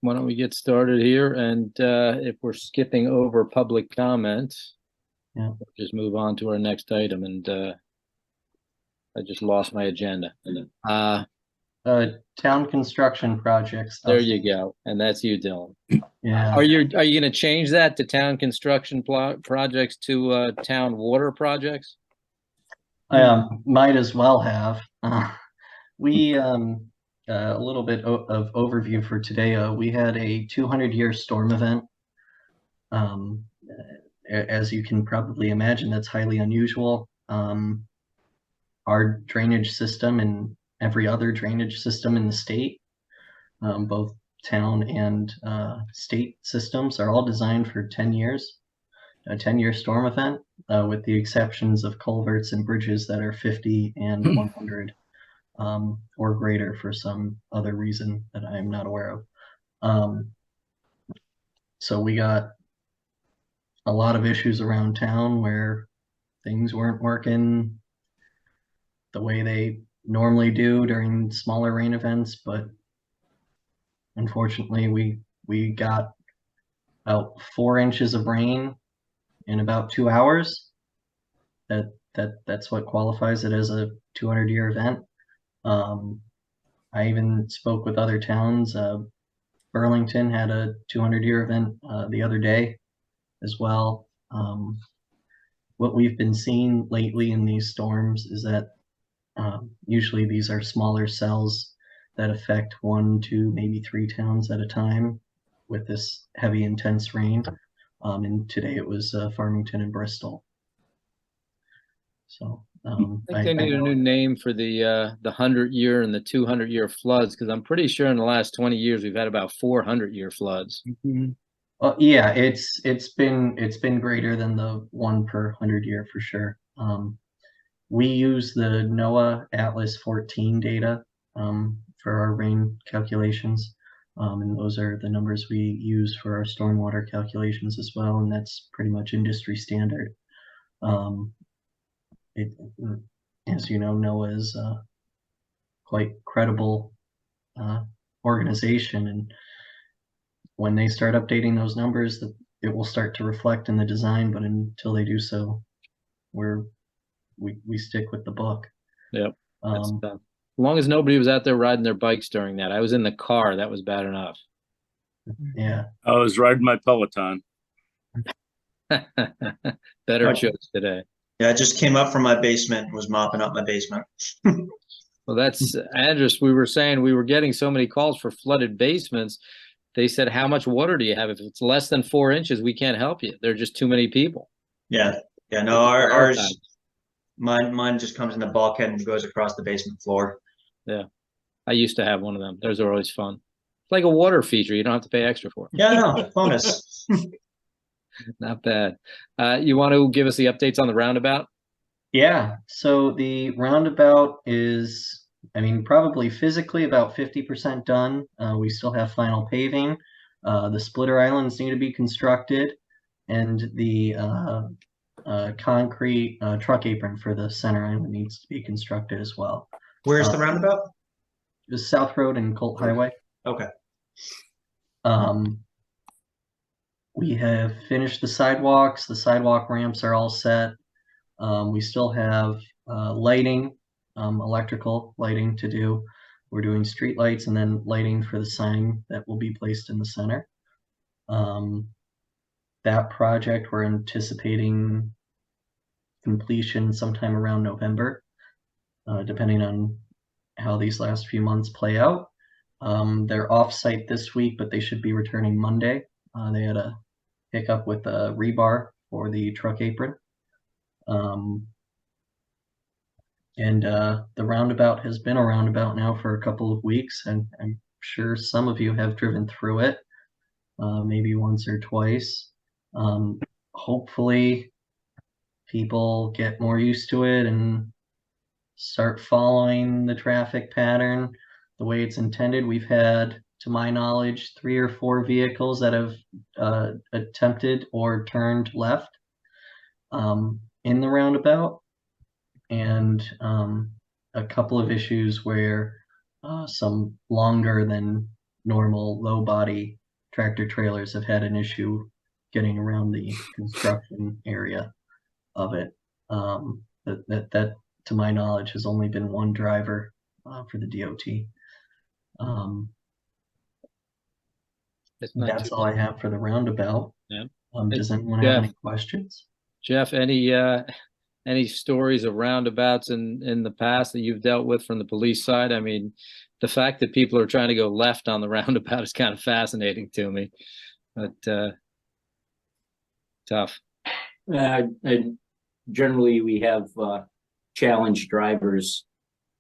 Why don't we get started here? And if we're skipping over public comment, Yeah. we'll just move on to our next item. And I just lost my agenda. Uh, Town construction projects. there you go. And that's you, Dylan. Yeah. Are you going to change that to town construction projects to town water projects? I might as well have. We a little bit of overview for today. We had a 200-year storm event. As you can probably imagine, that's highly unusual. Our drainage system and every other drainage system in the state, both town and state systems, are all designed for 10 years. A 10-year storm event, with the exceptions of culverts and bridges that are 50 and 100 or greater for some other reason that I'm not aware of. So we got a lot of issues around town where things weren't working the way they normally do during smaller rain events, but unfortunately we got about 4 inches of rain in about 2 hours. That's what qualifies it as a 200-year event. I even spoke with other towns. Burlington had a 200-year event the other day as well. What we've been seeing lately in these storms is that usually these are smaller cells that affect 1, 2, maybe 3 towns at a time with this heavy, intense rain. And today it was Farmington and Bristol. So I think they need a new name for the 100-year and the 200-year floods, because I'm pretty sure in the last 20 years we've had about 400-year floods. Yeah, it's been greater than the 1 per 100 year for sure. We use the NOAA Atlas 14 data for our rain calculations, and those are the numbers we use for our stormwater calculations as well, and that's pretty much industry standard. As you know, NOAA is a quite credible organization, and when they start updating those numbers, it will start to reflect in the design. But until they do so, we stick with the book. Yep. As long as nobody was out there riding their bikes during that. I was in the car. That was bad enough. Yeah. I was riding my Peloton. Better choice today. Yeah, I just came up from my basement and was mopping up my basement. Well, that's Andres. We were saying we were getting so many calls for flooded basements. They said, how much water do you have? If it's less than 4 inches, we can't help you. There are just too many people. Yeah. Yeah, no, ours, mine just comes in the bulkhead and goes across the basement floor. Yeah. I used to have one of them. Those are always fun. It's like a water feature. You don't have to pay extra for it. Yeah, no, bonus. Not bad. You want to give us the updates on the roundabout? Yeah. So the roundabout is, I mean, probably physically about 50% done. We still have final paving. The splitter islands need to be constructed, and the concrete truck apron for the center island needs to be constructed as well. Where's the roundabout? The South Road and Colt Highway. Okay. We have finished the sidewalks. The sidewalk ramps are all set. We still have lighting, electrical lighting to do. We're doing street lights and then lighting for the sign that will be placed in the center. That project, we're anticipating completion sometime around November, depending on how these last few months play out. They're off-site this week, but they should be returning Monday. They had a hiccup with a rebar for the truck apron. The roundabout has been a roundabout now for a couple of weeks, and I'm sure some of you have driven through it, maybe once or twice. Hopefully people get more used to it and start following the traffic pattern the way it's intended. We've had, to my knowledge, 3 or 4 vehicles that have attempted or turned left in the roundabout, and a couple of issues where some longer than normal low body tractor trailers have had an issue getting around the construction area of it. That to my knowledge has only been one driver for the DOT. It's not That's too all I bad. have for the roundabout. Yeah. Does anyone Jeff. have any questions? Jeff, any stories of roundabouts in the past that you've dealt with from the police side? I mean, the fact that people are trying to go left on the roundabout is kind of fascinating to me, but tough. And generally, we have challenged drivers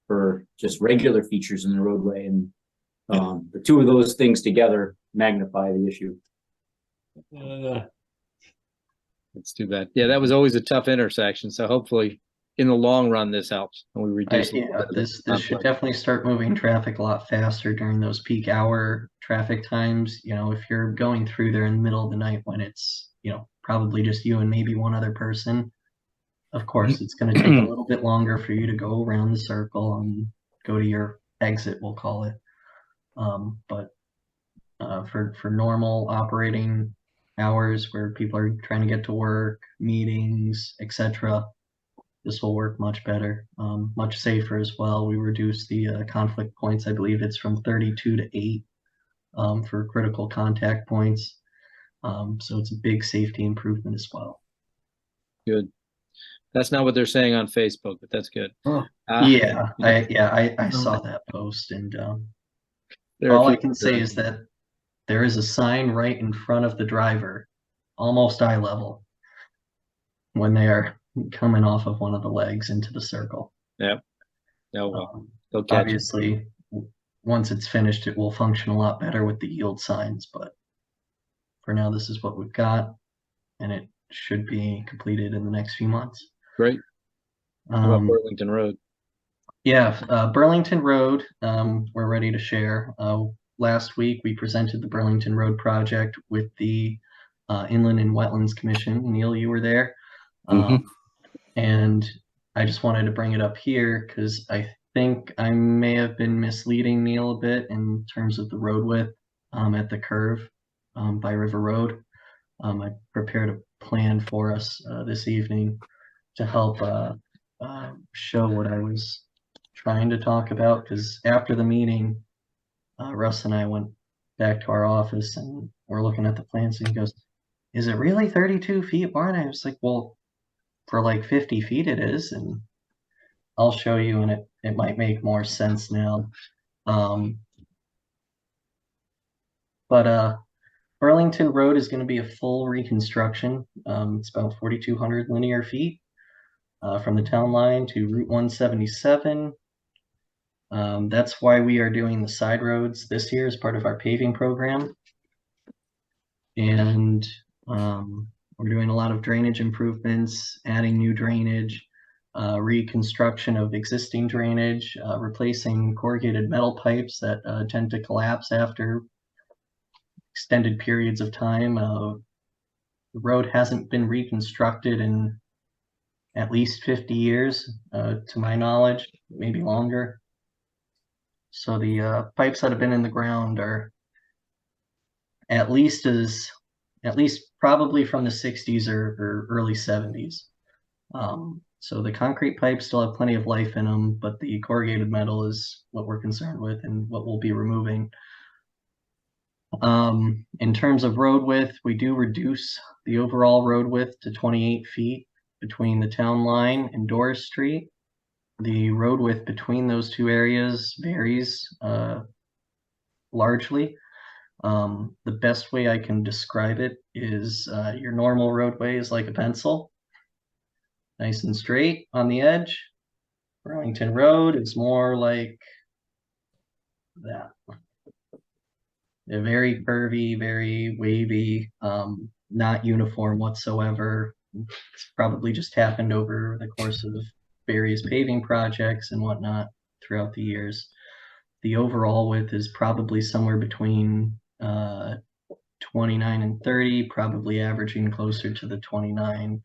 for just regular features in the roadway, and the two of those things together magnify the issue. It's too bad. Yeah, that was always a tough intersection. So hopefully, in the long run, this helps and we reduce. Yeah, this should definitely start moving traffic a lot faster during those peak hour traffic times. You know, if you're going through there in the middle of the night when it's, you know, probably just you and maybe one other person, of course, it's going to take a little bit longer for you to go around the circle and go to your exit, we'll call it. But for normal operating hours where people are trying to get to work, meetings, etc., this will work much better, much safer as well. We reduced the conflict points. I believe it's from 32 to 8 for critical contact points. So it's a big safety improvement as well. Good. That's not what they're saying on Facebook, but that's good. I saw that post, and all I can say is that there is a sign right in front of the driver, almost eye level, when they are coming off of one of the legs into the circle. Yep. No, they'll catch obviously, once it's finished, it will function a lot better with the yield signs, but for now, this is what we've got, and it should be completed in the next few months. Great. How about Burlington Road? Yeah, Burlington Road, we're ready to share. Last week, we presented the Burlington Road project with the Inland and Wetlands Commission. Neil, you were there. And I just wanted to bring it up here because I think I may have been misleading Neil a bit in terms of the road width at the curve by River Road. I prepared a plan for us this evening to help show what I was trying to talk about, because after the meeting, Russ and I went back to our office and we're looking at the plans, and he goes, "Is it really 32 feet wide?" I was like, "Well, for like 50 feet it is," and I'll show you, and it might make more sense now. But Burlington Road is going to be a full reconstruction. It's about 4,200 linear feet from the town line to Route 177. That's why we are doing the side roads this year as part of our paving program. And we're doing a lot of drainage improvements, adding new drainage, reconstruction of existing drainage, replacing corrugated metal pipes that tend to collapse after extended periods of time. The road hasn't been reconstructed in at least 50 years, to my knowledge, maybe longer. So the pipes that have been in the ground are at least probably from the 60s or early 70s. So the concrete pipes still have plenty of life in them, but the corrugated metal is what we're concerned with and what we'll be removing. In terms of road width, we do reduce the overall road width to 28 feet between the town line and Doris Street. The road width between those two areas varies largely. The best way I can describe it is your normal roadway is like a pencil, nice and straight on the edge. Burlington Road is more like that. They're very curvy, very wavy, not uniform whatsoever. It's probably just happened over the course of various paving projects and whatnot throughout the years. The overall width is probably somewhere between 29 and 30, probably averaging closer to the 29.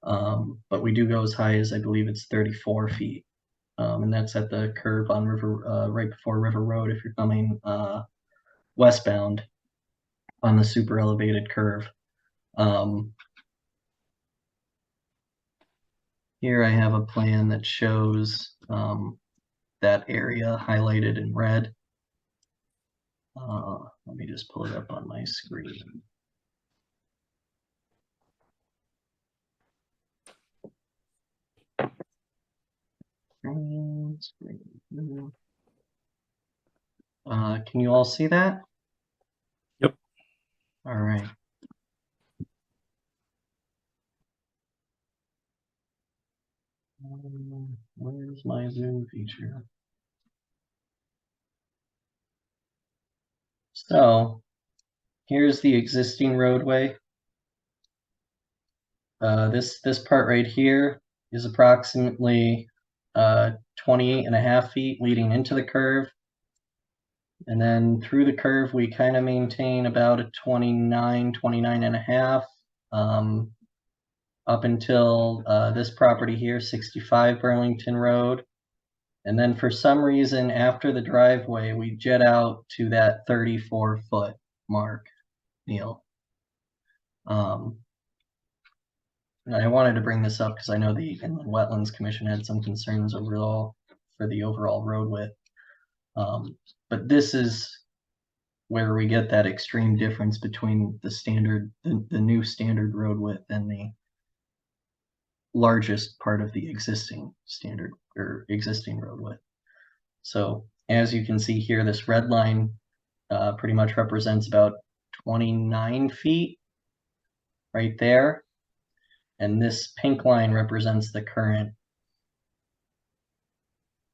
But we do go as high as, I believe it's 34 feet. And that's at the curve on River, right before River Road if you're coming westbound on the super elevated curve. Here I have a plan that shows that area highlighted in red. Let me just pull it up on my screen. Can you all see that? Yep. All right. Where's my zoom feature? So here's the existing roadway. This part right here is approximately 28.5 feet leading into the curve. And then through the curve, we kind of maintain about a 29.5 up until this property here, 65 Burlington Road. And then for some reason, after the driveway, we jet out to that 34-foot mark, Neil. And I wanted to bring this up because I know the Inland Wetlands Commission had some concerns overall for the overall road width. But this is where we get that extreme difference between the standard, the new standard road width and the largest part of the existing standard or existing road width. So as you can see here, this red line pretty much represents about 29 feet right there. And this pink line represents the current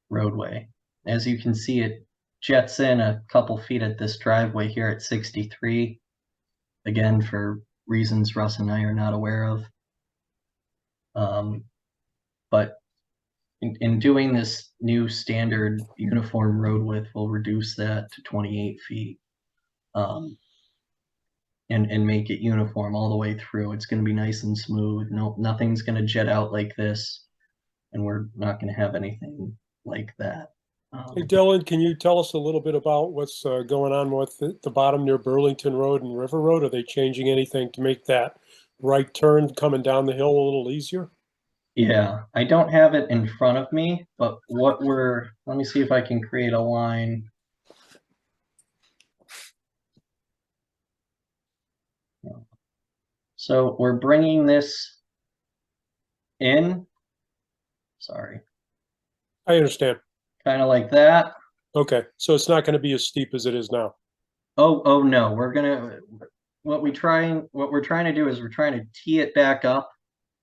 roadway. As you can see, it jets in a couple feet at this driveway here at 63. Again, for reasons Russ and I are not aware of. But in doing this new standard uniform road width, we'll reduce that to 28 feet. And make it uniform all the way through. It's going to be nice and smooth. No, nothing's going to jet out like this, and we're not going to have anything like that. Hey, Dylan, can you tell us a little bit about what's going on with the bottom near Burlington Road and River Road? Are they changing anything to make that right turn coming down the hill a little easier? Yeah, I don't have it in front of me, but let me see if I can create a line. So we're bringing this in, sorry, I understand. kind of like that. Okay, so it's not going to be as steep as it is now. Oh no, what we're trying to do is we're trying to tee it back up.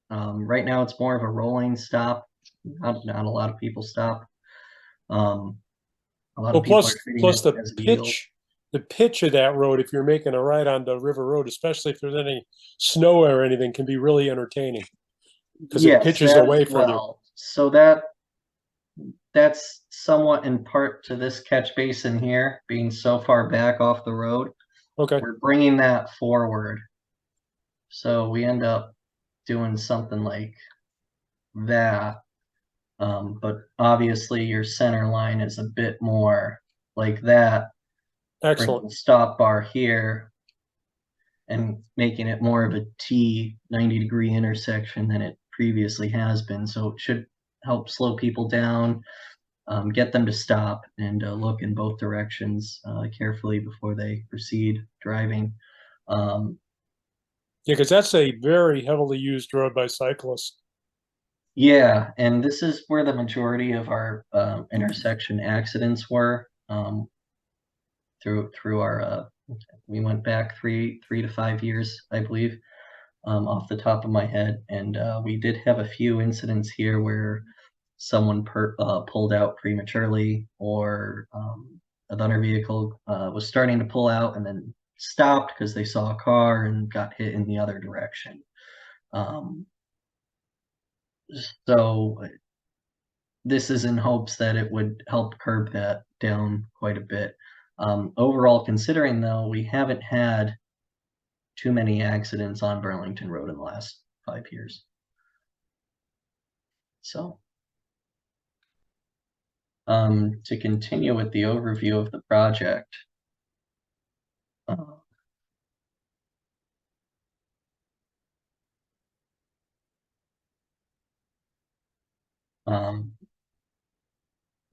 Right now it's more of a rolling stop. Not a lot of people stop. A lot Well, of people plus are treating plus it the as a yield. pitch of that road, if you're making a right onto River Road, especially if there's any snow or anything, can be really entertaining because it Yes, pitches that away as from you. well. So that's somewhat in part to this catch basin here being so far back off the road. Okay, We're bringing that forward. So we end up doing something like that. But obviously your center line is a bit more like that. excellent. Bringing the stop bar here and making it more of a T 90-degree intersection than it previously has been. So it should help slow people down, get them to stop and look in both directions carefully before they proceed driving. Yeah, because that's a very heavily used road by cyclists. Yeah, and this is where the majority of our intersection accidents were. Through our we went back three to 5 years, I believe, off the top of my head, and we did have a few incidents here where someone pulled out prematurely, or another vehicle was starting to pull out and then stopped because they saw a car and got hit in the other direction. So this is in hopes that it would help curb that down quite a bit. Overall, considering though, we haven't had too many accidents on Burlington Road in the last 5 years. So to continue with the overview of the project, Uh,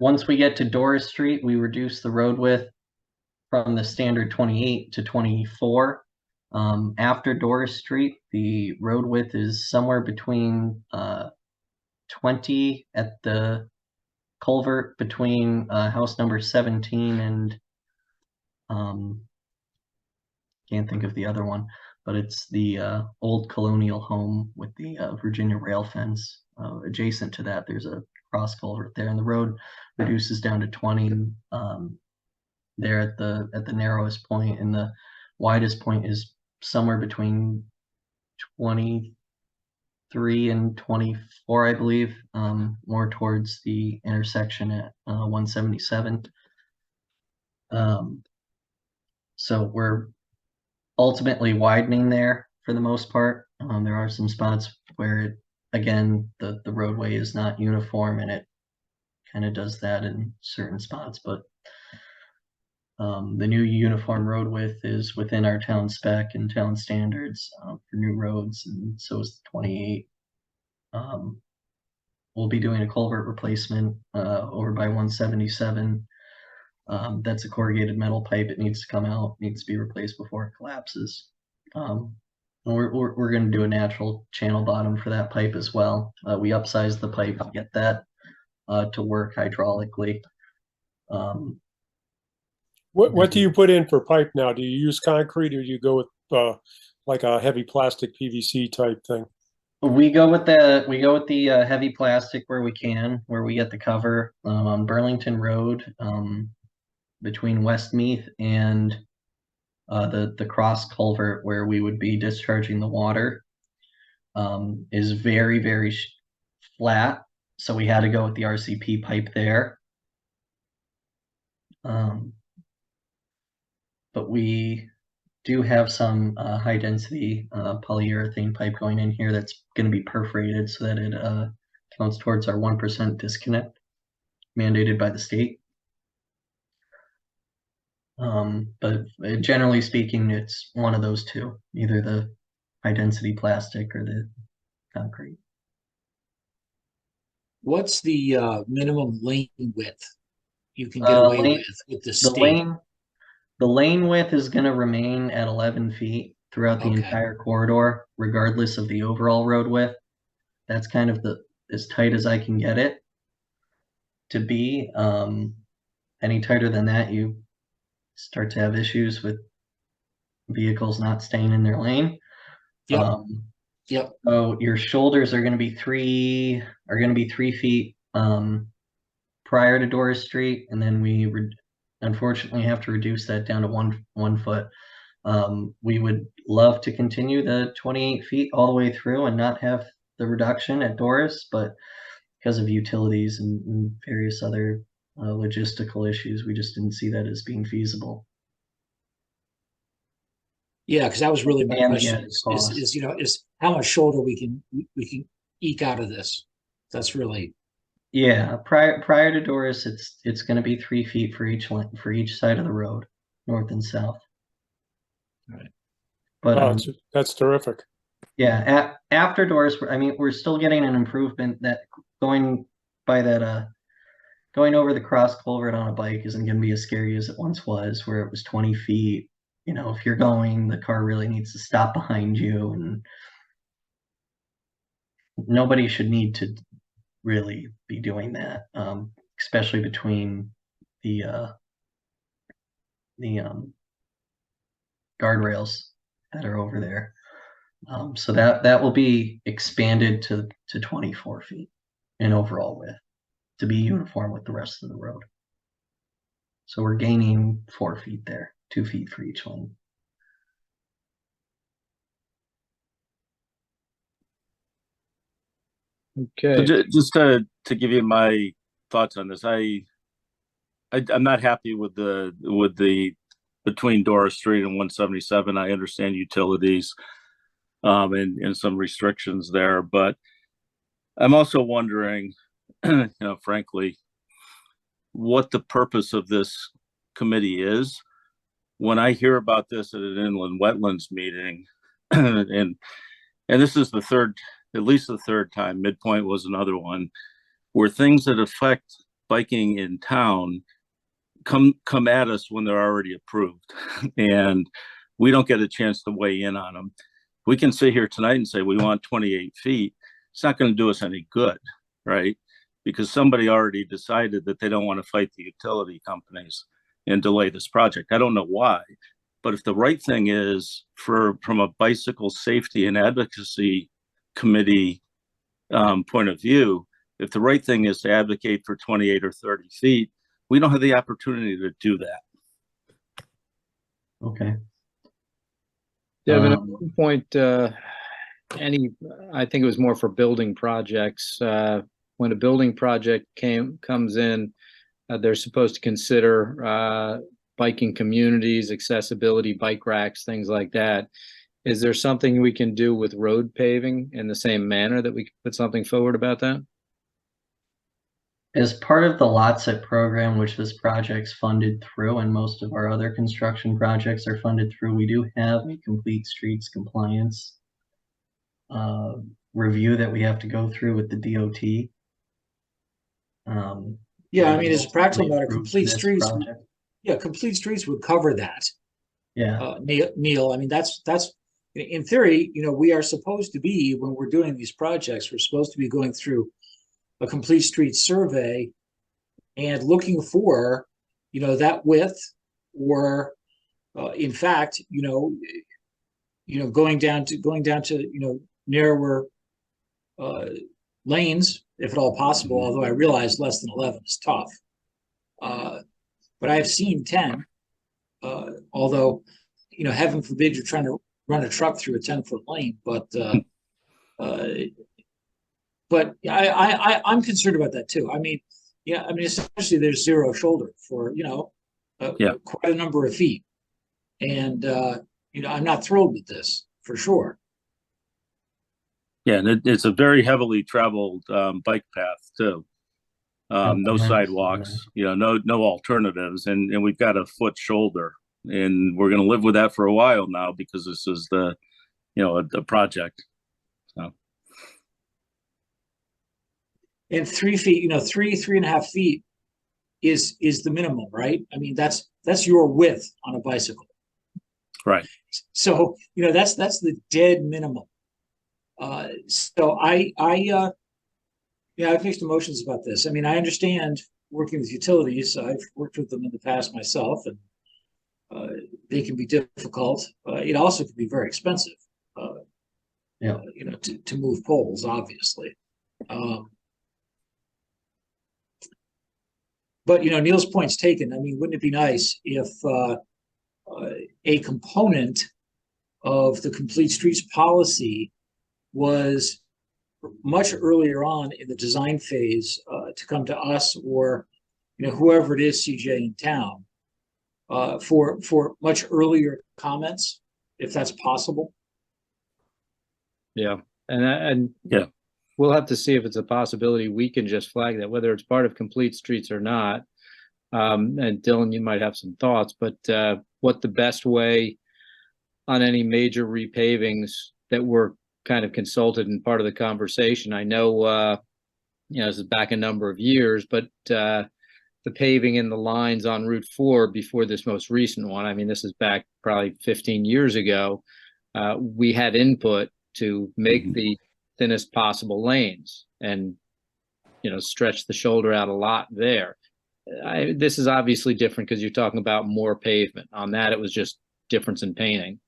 Once we get to Doris Street, we reduce the road width from the standard 28 to 24. After Doris Street, the road width is somewhere between 20 at the culvert between house number 17 and can't think of the other one, but it's the old colonial home with the Virginia rail fence. Adjacent to that, there's a cross culvert there, and the road reduces down to 20 there at the narrowest point, and the widest point is somewhere between 23 and 24, I believe, more towards the intersection at 177. So we're ultimately widening there for the most part. There are some spots where it, again, the roadway is not uniform, and it kind of does that in certain spots, but the new uniform road width is within our town spec and town standards for new roads, and so is the 28. We'll be doing a culvert replacement over by 177. That's a corrugated metal pipe. It needs to come out, needs to be replaced before it collapses. We're going to do a natural channel bottom for that pipe as well. We upsized the pipe to get that to work hydraulically. What do you put in for pipe now? Do you use concrete, or do you go with like a heavy plastic PVC type thing? We go with the heavy plastic where we can, where we get the cover on Burlington Road between Westmeath and the cross culvert where we would be discharging the water is very, very flat. So we had to go with the RCP pipe there. But we do have some high density polyurethane pipe going in here that's going to be perforated so that it counts towards our 1% disconnect mandated by the state. But generally speaking, it's one of those two, either the high density plastic or the concrete. What's the minimum lane width you can get away with the state? The lane width is going to remain at 11 feet throughout the entire corridor, regardless of the overall road width. That's kind of as tight as I can get it to be. Any tighter than that, you start to have issues with vehicles not staying in their lane. Yep. Yep. So your shoulders are going to be 3 feet prior to Doris Street, and then we unfortunately have to reduce that down to one foot. We would love to continue the 28 feet all the way through and not have the reduction at Doris, but because of utilities and various other logistical issues, we just didn't see that as being feasible. Yeah, because that was really my question cost. is how much shoulder we can eke out of this. That's really. Yeah, prior to Doris, it's going to be 3 feet for each side of the road, north and south. All right. But that's terrific. Yeah, after Doris, I mean, we're still getting an improvement that going over the cross culvert on a bike isn't going to be as scary as it once was, where it was 20 feet. You know, if you're going, the car really needs to stop behind you, and nobody should need to really be doing that, especially between the guardrails that are over there. So that will be expanded to 24 feet in overall width to be uniform with the rest of the road. So we're gaining 4 feet there, 2 feet for each lane. Okay. So just to give you my thoughts on this, I'm not happy with the between Doris Street and 177. I understand utilities and some restrictions there, but I'm also wondering, frankly, what the purpose of this committee is. when I hear about this at an inland wetlands meeting, and this is the third, at least the third time, Midpoint was another one, where things that affect biking in town come at us when they're already approved, and we don't get a chance to weigh in on them. We can sit here tonight and say we want 28 feet. It's not going to do us any good, right? Because somebody already decided that they don't want to fight the utility companies and delay this project. I don't know why, but if the right thing is from a bicycle safety and advocacy committee point of view, if the right thing is to advocate for 28 or 30 feet, we don't have the opportunity to do that. Okay. Devin, at one point, I think it was more for building projects. When a building project comes in, they're supposed to consider biking communities, accessibility, bike racks, things like that. Is there something we can do with road paving in the same manner that we could put something forward about that? As part of the LOTSIT program, which this project's funded through, and most of our other construction projects are funded through, we do have a complete streets compliance review that we have to go through with the DOT. Yeah, I mean, as a practical matter, complete streets. complete streets would cover that. Yeah. Neil, I mean, that's in theory, you know, we are supposed to be, when we're doing these projects, we're supposed to be going through a complete street survey and looking for, you know, that width, or in fact, going down to, you know, narrower lanes, if at all possible, although I realize less than 11 is tough. But I have seen 10, although, you know, heaven forbid you're trying to run a truck through a 10-foot lane, but I'm concerned about that too. I mean, essentially there's zero shoulder for, you know, quite a number of feet. And, you know, I'm not thrilled with this for sure. Yeah, and it's a very heavily traveled bike path too. No sidewalks, you know, no alternatives, and we've got a foot shoulder, and we're going to live with that for a while now because this is the, you know, a project. So. And 3 feet, you know, 3.5 feet is the minimum, right? I mean, that's your width on a bicycle. Right. So, you know, that's the dead minimum. So I have mixed emotions about this. I mean, I understand working with utilities. I've worked with them in the past myself, and they can be difficult. It also can be very expensive. You know, to move poles, obviously. But you know, Neil's point's taken. I mean, wouldn't it be nice if a component of the Complete Streets policy was much earlier on in the design phase to come to us, or, you know, whoever it is, CJ in town, for much earlier comments, if that's possible. Yeah, and yeah, we'll have to see if it's a possibility. We can just flag that, whether it's part of Complete Streets or not. And Dylan, you might have some thoughts, but what the best way on any major repavings that were kind of consulted and part of the conversation. I know, you know, this is back a number of years, but the paving in the lines on Route 4 before this most recent one, I mean, this is back probably 15 years ago, we had input to make the thinnest possible lanes and, you know, stretch the shoulder out a lot there. This is obviously different because you're talking about more pavement. On that, it was just difference in painting.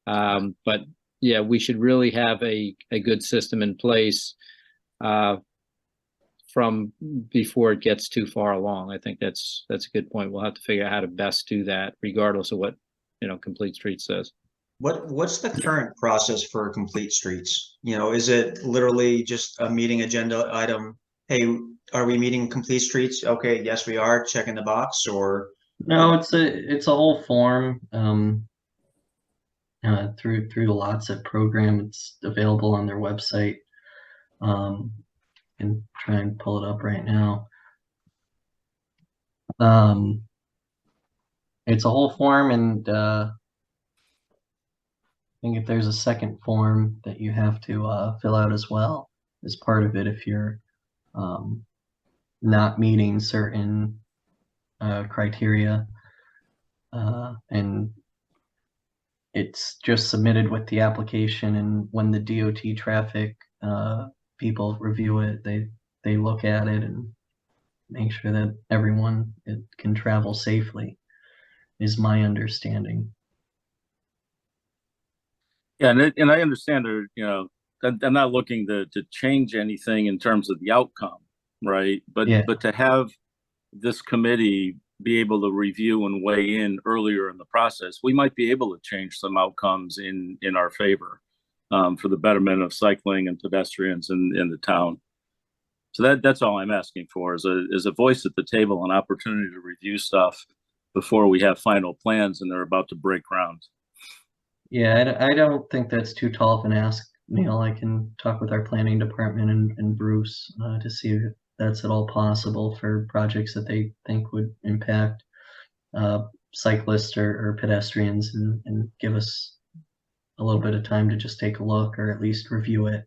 But yeah, we should really have a good system in place from before it gets too far along. I think that's a good point. We'll have to figure out how to best do that, regardless of what, you know, Complete Streets says. What's the current process for Complete Streets? You know, is it literally just a meeting agenda item? Hey, are we meeting Complete Streets? Okay, yes, we are. Checking the box, or no? It's a whole form. Through the LOTSIT program. It's available on their website. And try and pull it up right now. it's a whole form, and I think if there's a second form that you have to fill out as well as part of it if you're not meeting certain criteria, and it's just submitted with the application, and when the DOT traffic people review it, they look at it and make sure that everyone can travel safely, is my understanding. Yeah, and I understand there, you know, I'm not looking to change anything in terms of the outcome, right? But Yeah. but to have this committee be able to review and weigh in earlier in the process, we might be able to change some outcomes in our favor, for the betterment of cycling and pedestrians in the town. So that's all I'm asking for, is a voice at the table, an opportunity to review stuff before we have final plans and they're about to break ground. Yeah, I don't think that's too tall of an ask, Neil. I can talk with our planning department and Bruce to see if that's at all possible for projects that they think would impact cyclists or pedestrians, and give us a little bit of time to just take a look or at least review it,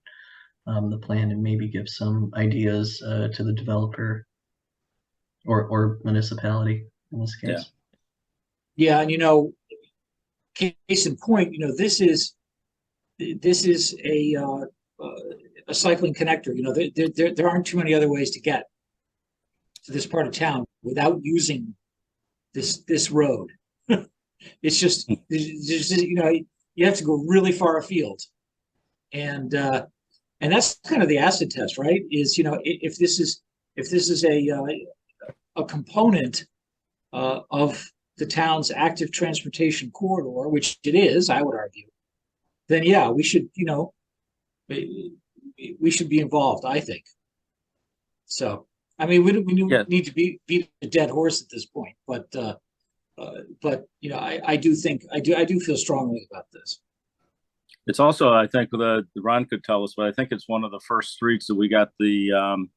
the plan, and maybe give some ideas to the developer or municipality in this case. Yeah, and case in point, this is a cycling connector. There aren't too many other ways to get to this part of town without using this road. It's just you have to go really far afield, and that's kind of the acid test, right? Is if this is a component of the town's active transportation corridor, which it is, I would argue, then yeah, we should be involved, I think. So, I mean, we need to beat a dead horse at this point, but I do feel strongly about this. It's also, I think, Ron could tell us, but I think it's one of the first streets that we got the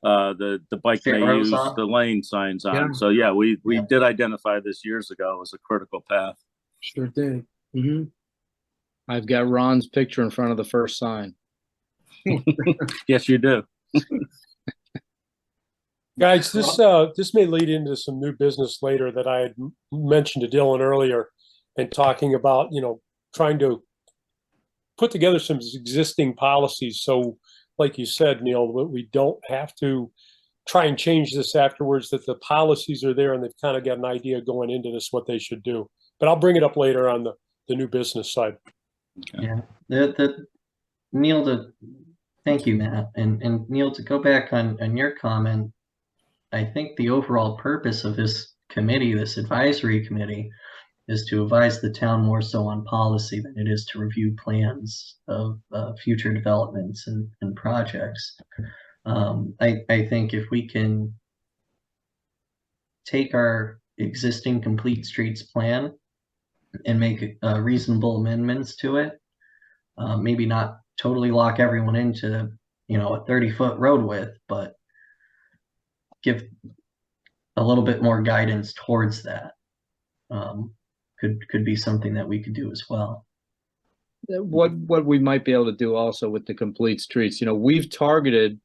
bike may use the lane signs on. Yeah. So yeah, we did identify this years ago as a critical path. Sure did. Mm-hmm. I've got Ron's picture in front of the first sign. Yes, you do. Guys, this may lead into some new business later that I had mentioned to Dylan earlier, and talking about, trying to put together some existing policies. So like you said, Neil, we don't have to try and change this afterwards, that the policies are there and they've kind of got an idea going into this, what they should do. But I'll bring it up later on the new business side. Yeah, Neil, thank you, Matt. And Neil, to go back on your comment, I think the overall purpose of this committee, this advisory committee, is to advise the town more so on policy than it is to review plans of future developments and projects. I think if we can take our existing complete streets plan and make reasonable amendments to it, maybe not totally lock everyone into a 30-foot road width, but give a little bit more guidance towards that. Could be something that we could do as well. What we might be able to do also with the complete streets, we've targeted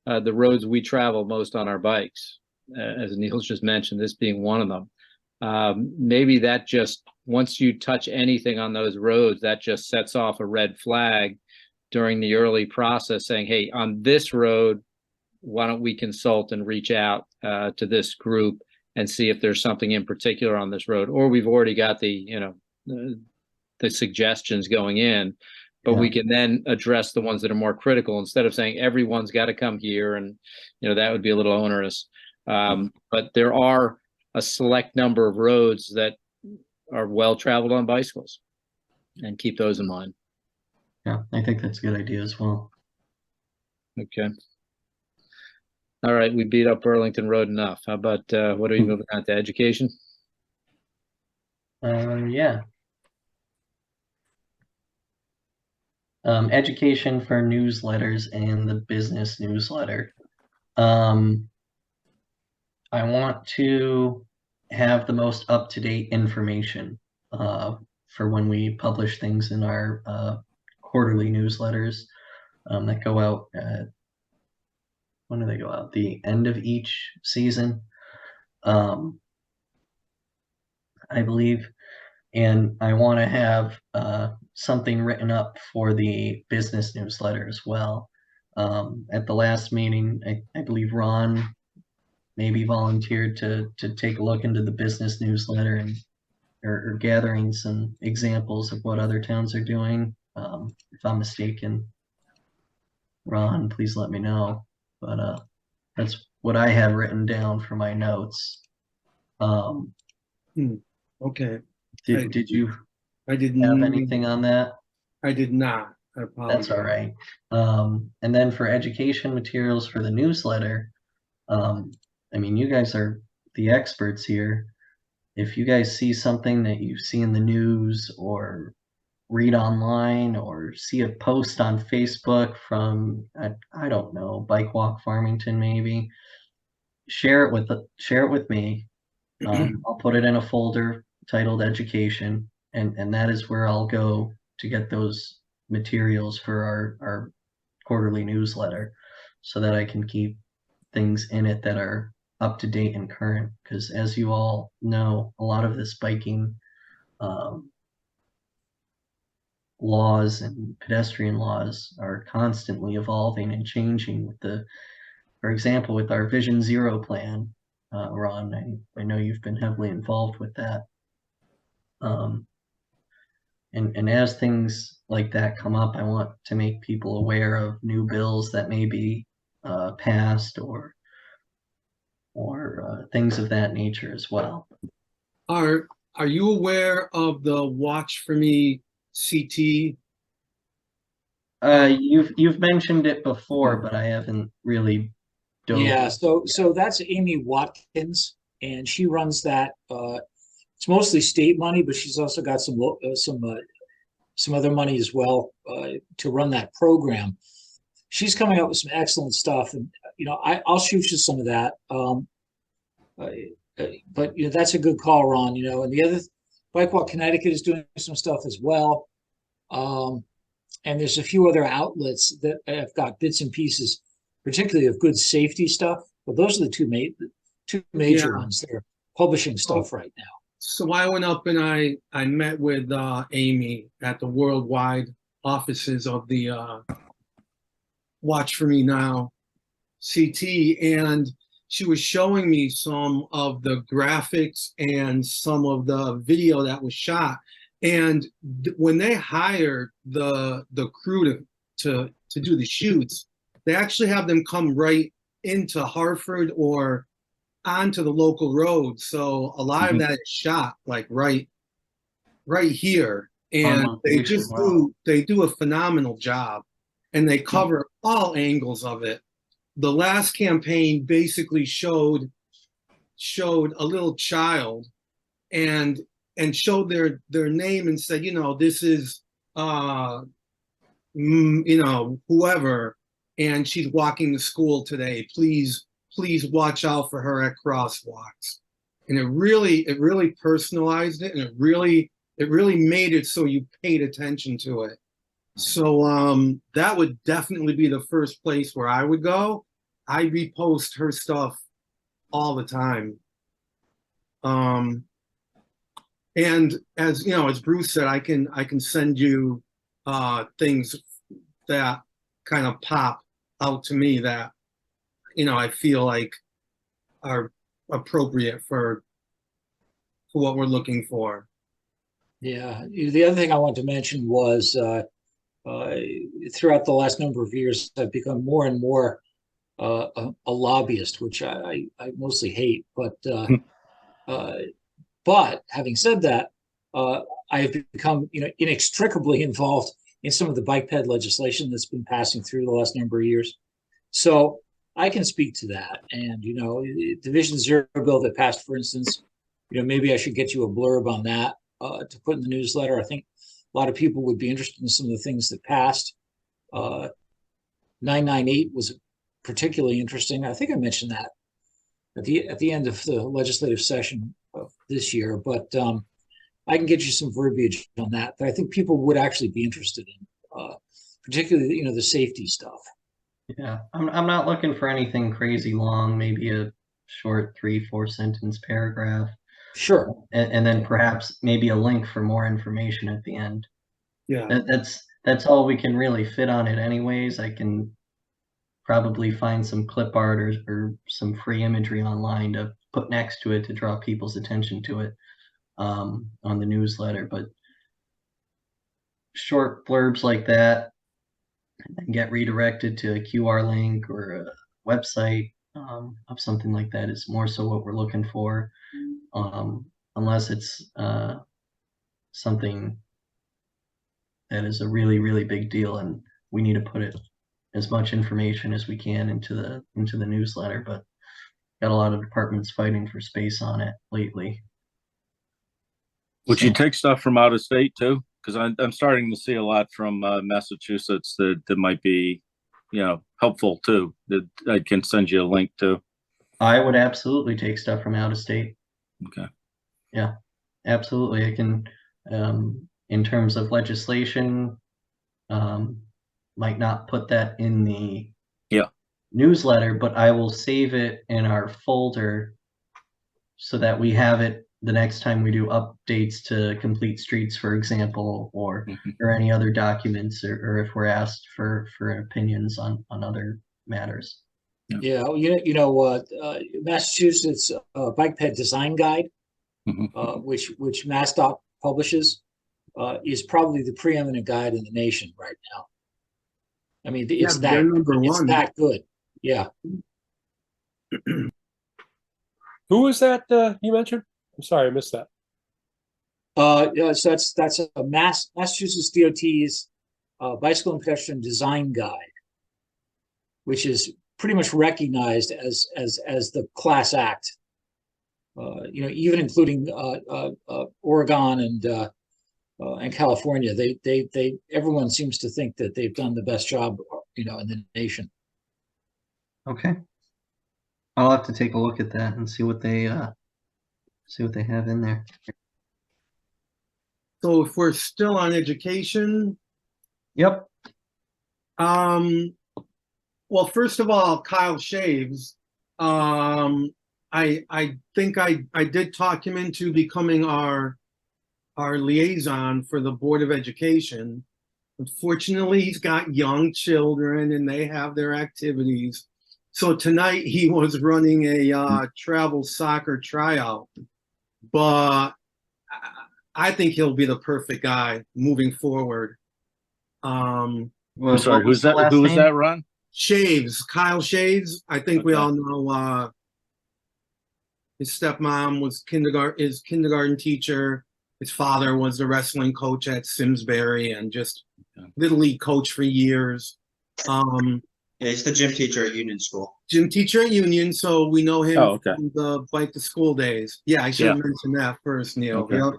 the roads we travel most on our bikes, as Neil's just mentioned, this being one of them. Maybe that just, once you touch anything on those roads, that just sets off a red flag during the early process, saying, hey, on this road, why don't we consult and reach out to this group and see if there's something in particular on this road, or we've already got the suggestions going in, but we can then address the ones that are more critical, instead of saying everyone's got to come here, and that would be a little onerous. But there are a select number of roads that are well traveled on bicycles, and keep those in mind. Yeah, I think that's a good idea as well. Okay. All right, we beat up Burlington Road enough. How about what are we moving on to? Education? Yeah. Education for newsletters and the business newsletter. I want to have the most up-to-date information for when we publish things in our quarterly newsletters that go out at, when do they go out? The end of each season, I believe. And I want to have something written up for the business newsletter as well. At the last meeting, I believe Ron maybe volunteered to take a look into the business newsletter and or gathering some examples of what other towns are doing. If I'm mistaken, Ron, please let me know. But that's what I have written down for my notes. Okay, Did you I didn't have anything on that? I did not. I apologize. That's all right. And then for education materials for the newsletter, I mean, you guys are the experts here. If you guys see something that you see in the news or read online or see a post on Facebook from, I don't know, Bike Walk Farmington maybe, share it with me. I'll put it in a folder titled education, and that is where I'll go to get those materials for our quarterly newsletter so that I can keep things in it that are up to date and current. Because as you all know, a lot of this biking laws and pedestrian laws are constantly evolving and changing with for example, with our Vision Zero plan, Ron, I know you've been heavily involved with that. And as things like that come up, I want to make people aware of new bills that may be passed or things of that nature as well. Are you aware of the Watch for Me CT? You've mentioned it before, but I haven't really dove. Yeah, so that's Amy Watkins, and she runs that. It's mostly state money, but she's also got some other money as well to run that program. She's coming up with some excellent stuff, and I'll shoot you some of that. But that's a good call, Ron. And the other Bike Walk Connecticut is doing some stuff as well. And there's a few other outlets that have got bits and pieces, particularly of good safety stuff. But those are the two major ones that are publishing stuff right now. So I went up and I met with Amy at the worldwide offices of the Watch for Me Now CT, and she was showing me some of the graphics and some of the video that was shot. And when they hired the crew to do the shoots, they actually have them come right into Hartford or onto the local road. So a lot of that is shot like right here. And they do a phenomenal job, and they cover all angles of it. The last campaign basically showed a little child and showed their name and said, this is whoever, and she's walking to school today. Please watch out for her at crosswalks. And it really personalized it, and it really made it so you paid attention to it. So that would definitely be the first place where I would go. I repost her stuff all the time. And as Bruce said, I can send you things that kind of pop out to me that I feel like are appropriate for what we're looking for. Yeah, the other thing I want to mention was throughout the last number of years, I've become more and more a lobbyist, which I mostly hate. But having said that, I have become inextricably involved in some of the bike ped legislation that's been passing through the last number of years. So I can speak to that. And the Vision Zero bill that passed, for instance, maybe I should get you a blurb on that to put in the newsletter. I think a lot of people would be interested in some of the things that passed. 998 was particularly interesting. I think I mentioned that at the end of the legislative session of this year, but I can get you some verbiage on that I think people would actually be interested in, particularly, you know, the safety stuff. Yeah, I'm not looking for anything crazy long, maybe a short 3-4 sentence paragraph, Sure. and then perhaps maybe a link for more information at the end. Yeah, That's all we can really fit on it anyways. I can probably find some clip art or some free imagery online to put next to it to draw people's attention to it on the newsletter, but short blurbs like that and get redirected to a QR link or a website of something like that is more so what we're looking for, unless it's something that is a really, really big deal and we need to put it as much information as we can into the newsletter, but got a lot of departments fighting for space on it lately. Would So- you take stuff from out of state too? Because I'm starting to see a lot from Massachusetts that might be, helpful too. That I can send you a link to. I would absolutely take stuff from out of state. Okay. Yeah, absolutely. I can, in terms of legislation, might not put that in the newsletter, but I will save it in our folder so that we have it the next time we do updates to Complete Streets, for example, or any other documents, or if we're asked for opinions on other matters. Yeah, Massachusetts Bike Ped Design Guide, which MassDOT publishes, is probably the preeminent guide in the nation right now. I mean, it's they're number it's one. that good. Yeah. Who was that you mentioned? I'm sorry, I missed that. Yeah, so that's a Massachusetts DOT's Bicycle and Pedestrian Design Guide, which is pretty much recognized as the class act. Even including Oregon and California, they everyone seems to think that they've done the best job, in the nation. Okay. I'll have to take a look at that and see what they have in there. so if we're still on education, Yep. well, first of all, Kyle Shaves, I think I did talk him into becoming our liaison for the Board of Education. Unfortunately, he's got young children and they have their activities. So tonight he was running a travel soccer tryout, but I think he'll be the perfect guy moving forward. I'm sorry, who's that? Who was that, Ron? Shaves, Kyle Shaves. I think we Okay. all know his stepmom was kindergarten teacher. His father was the wrestling coach at Simsbury and just little league coach for years. Yeah, he's the gym teacher at Union School. Gym teacher at Union, so we know him Oh, okay. from the Bike to School days. Yeah, I should have mentioned that first, Neil. Okay. Yep.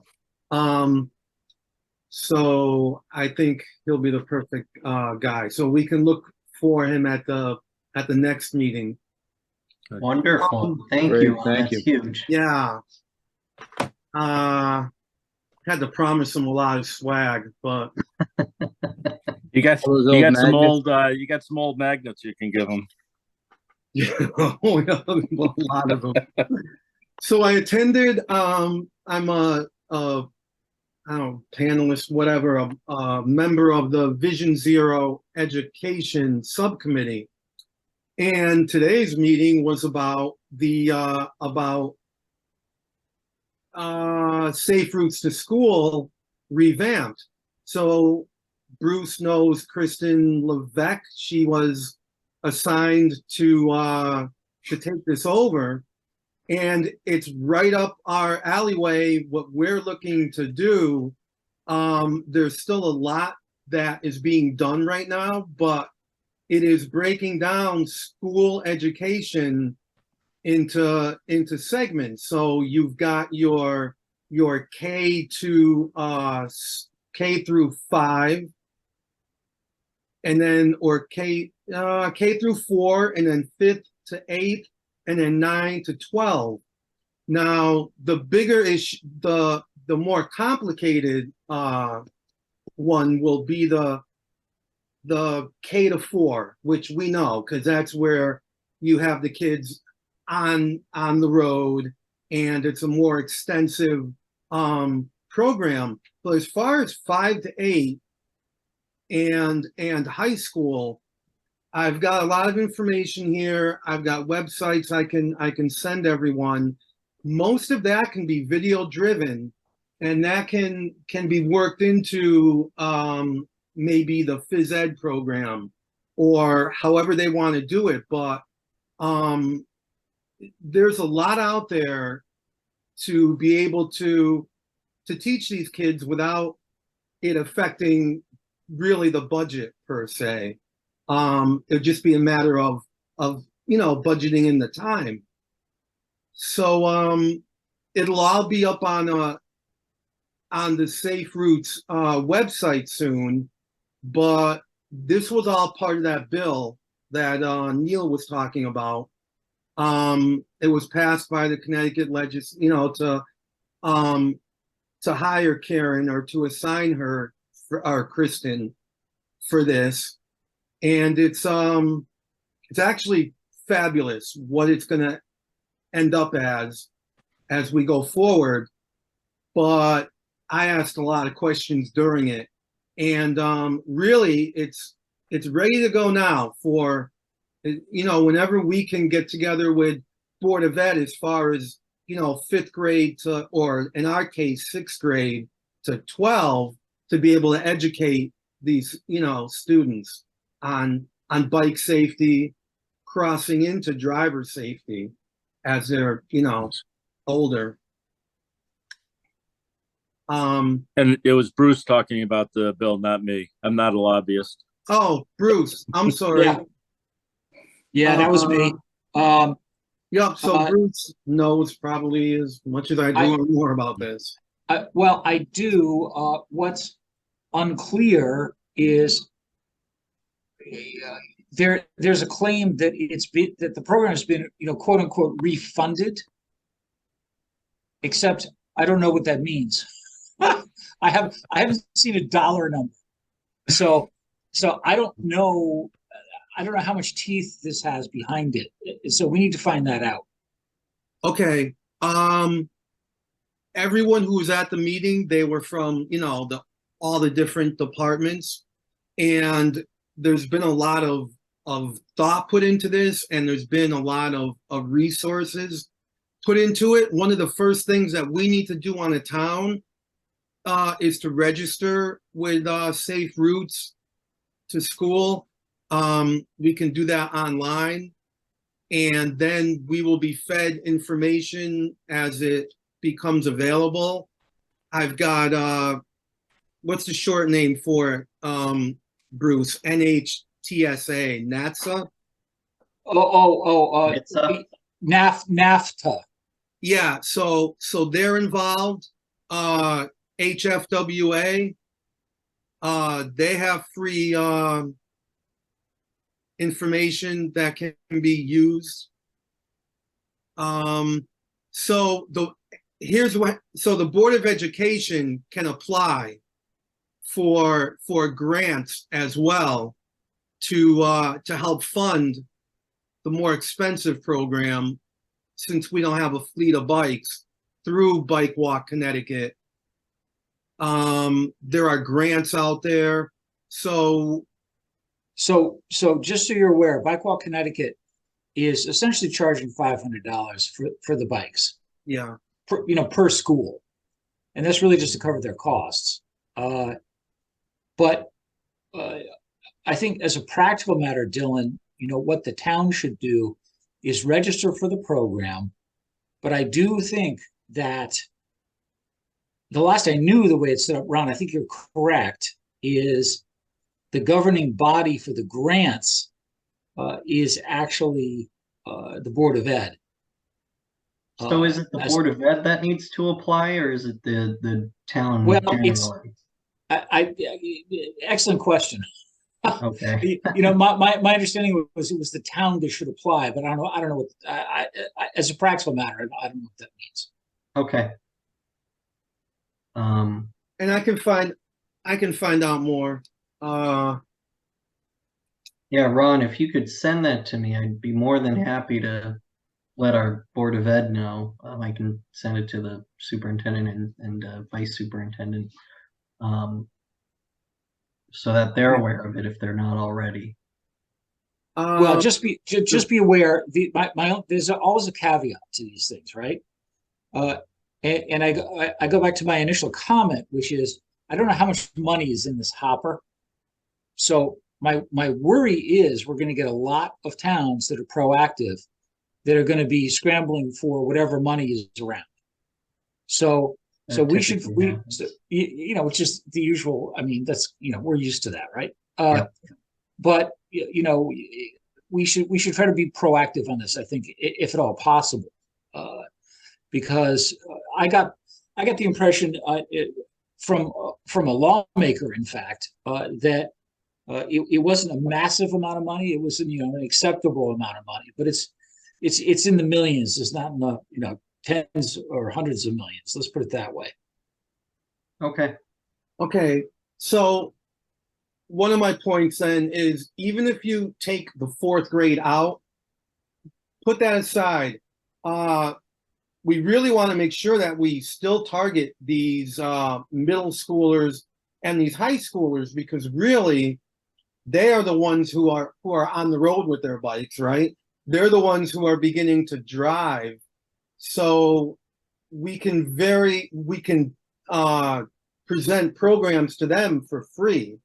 So I think he'll be the perfect guy. So we can look for him at the next meeting. Wonderful. Thank Great, you. thank That's you. huge. Yeah. Had to promise him a lot of swag, but You got All those you old got some magnets. old you got some old magnets you can give them. yeah, a lot of them. So I attended. I'm a I don't know, panelist, whatever, a member of the Vision Zero Education Subcommittee, and today's meeting was about the Safe Routes to School revamped. So Bruce knows Kristen Levesque. She was assigned to take this over. And it's right up our alleyway, what we're looking to do. There's still a lot that is being done right now, but it is breaking down school education into segments. So you've got your K through 5, and then or K through 4, and then 5th to 8th, and then 9 to 12. Now, the bigger issue, the more complicated one will be the K to 4, which we know because that's where you have the kids on the road, and it's a more extensive program. But as far as 5 to 8 and high school, I've got a lot of information here. I've got websites I can send everyone. Most of that can be video driven, and that can be worked into maybe the phys ed program or however they want to do it. But there's a lot out there to be able to teach these kids without it affecting really the budget per se. It'd just be a matter of budgeting in the time. So it'll all be up on the Safe Routes website soon, but this was all part of that bill that Neil was talking about. It was passed by the Connecticut to hire Karen or to assign her or Kristen for this. And it's actually fabulous what it's going to end up as we go forward. But I asked a lot of questions during it, and really it's ready to go now for whenever we can get together with Board of Ed as far as 5th grade to, or in our case 6th grade to 12, to be able to educate these students on bike safety, crossing into driver safety as they're older. And it was Bruce talking about the bill, not me. I'm not a lobbyist. Oh, Bruce, I'm sorry. Yeah, that was me. Yep, so Bruce knows probably as much as I do more about this. Well, I do. What's unclear is there's a claim that that the program has been, quote unquote, refunded. Except I don't know what that means. I haven't seen a dollar number. So I don't know. I don't know how much teeth this has behind it. So we need to find that out. Okay. Everyone who was at the meeting, they were from, all the different departments. And there's been a lot of thought put into this, and there's been a lot of resources put into it. One of the first things that we need to do on a town is to register with Safe Routes to School. We can do that online, and then we will be fed information as it becomes available. I've got what's the short name for it, Bruce? NHTSA, NHTSA. NAFTA. Yeah, so they're involved. HFWA, they have free information that can be used. So the Board of Education can apply for grants as well to help fund the more expensive program, since we don't have a fleet of bikes, through Bike Walk Connecticut. There are grants out there. So just so you're aware, Bike Walk Connecticut is essentially charging $500 for the bikes. Yeah. Per school. And that's really just to cover their costs. But I think as a practical matter, Dylan, what the town should do is register for the program. But I do think that the last I knew, the way it's set up, Ron, I think you're correct, is the governing body for the grants is actually the Board of Ed. So is it the Board of Ed that needs to apply, or is it the town generally? Excellent question. Okay. My understanding was it was the town that should apply, but I don't know what, as a practical matter, I don't know what that means. Okay. And I can find out more. Yeah, Ron, if you could send that to me, I'd be more than happy to let our Board of Ed know. I can send it to the superintendent and vice superintendent, so that they're aware of it if they're not already. Well, just be aware. There's always a caveat to these things, right? And I go back to my initial comment, which is I don't know how much money is in this hopper. So my worry is we're going to get a lot of towns that are proactive that are going to be scrambling for whatever money is around. So we should, which is the usual. I mean, that's, we're used to that, right? Yep. But we should try to be proactive on this, I think, if at all possible, because I got the impression from a lawmaker, in fact, that it wasn't a massive amount of money. It was an acceptable amount of money, but it's in the millions. It's not in the tens or hundreds of millions. Let's put it that way. Okay. Okay, so one of my points then is even if you take the 4th grade out, put that aside. We really want to make sure that we still target these middle schoolers and these high schoolers, because really they are the ones who are on the road with their bikes, right? They're the ones who are beginning to drive. So we can present programs to them for free.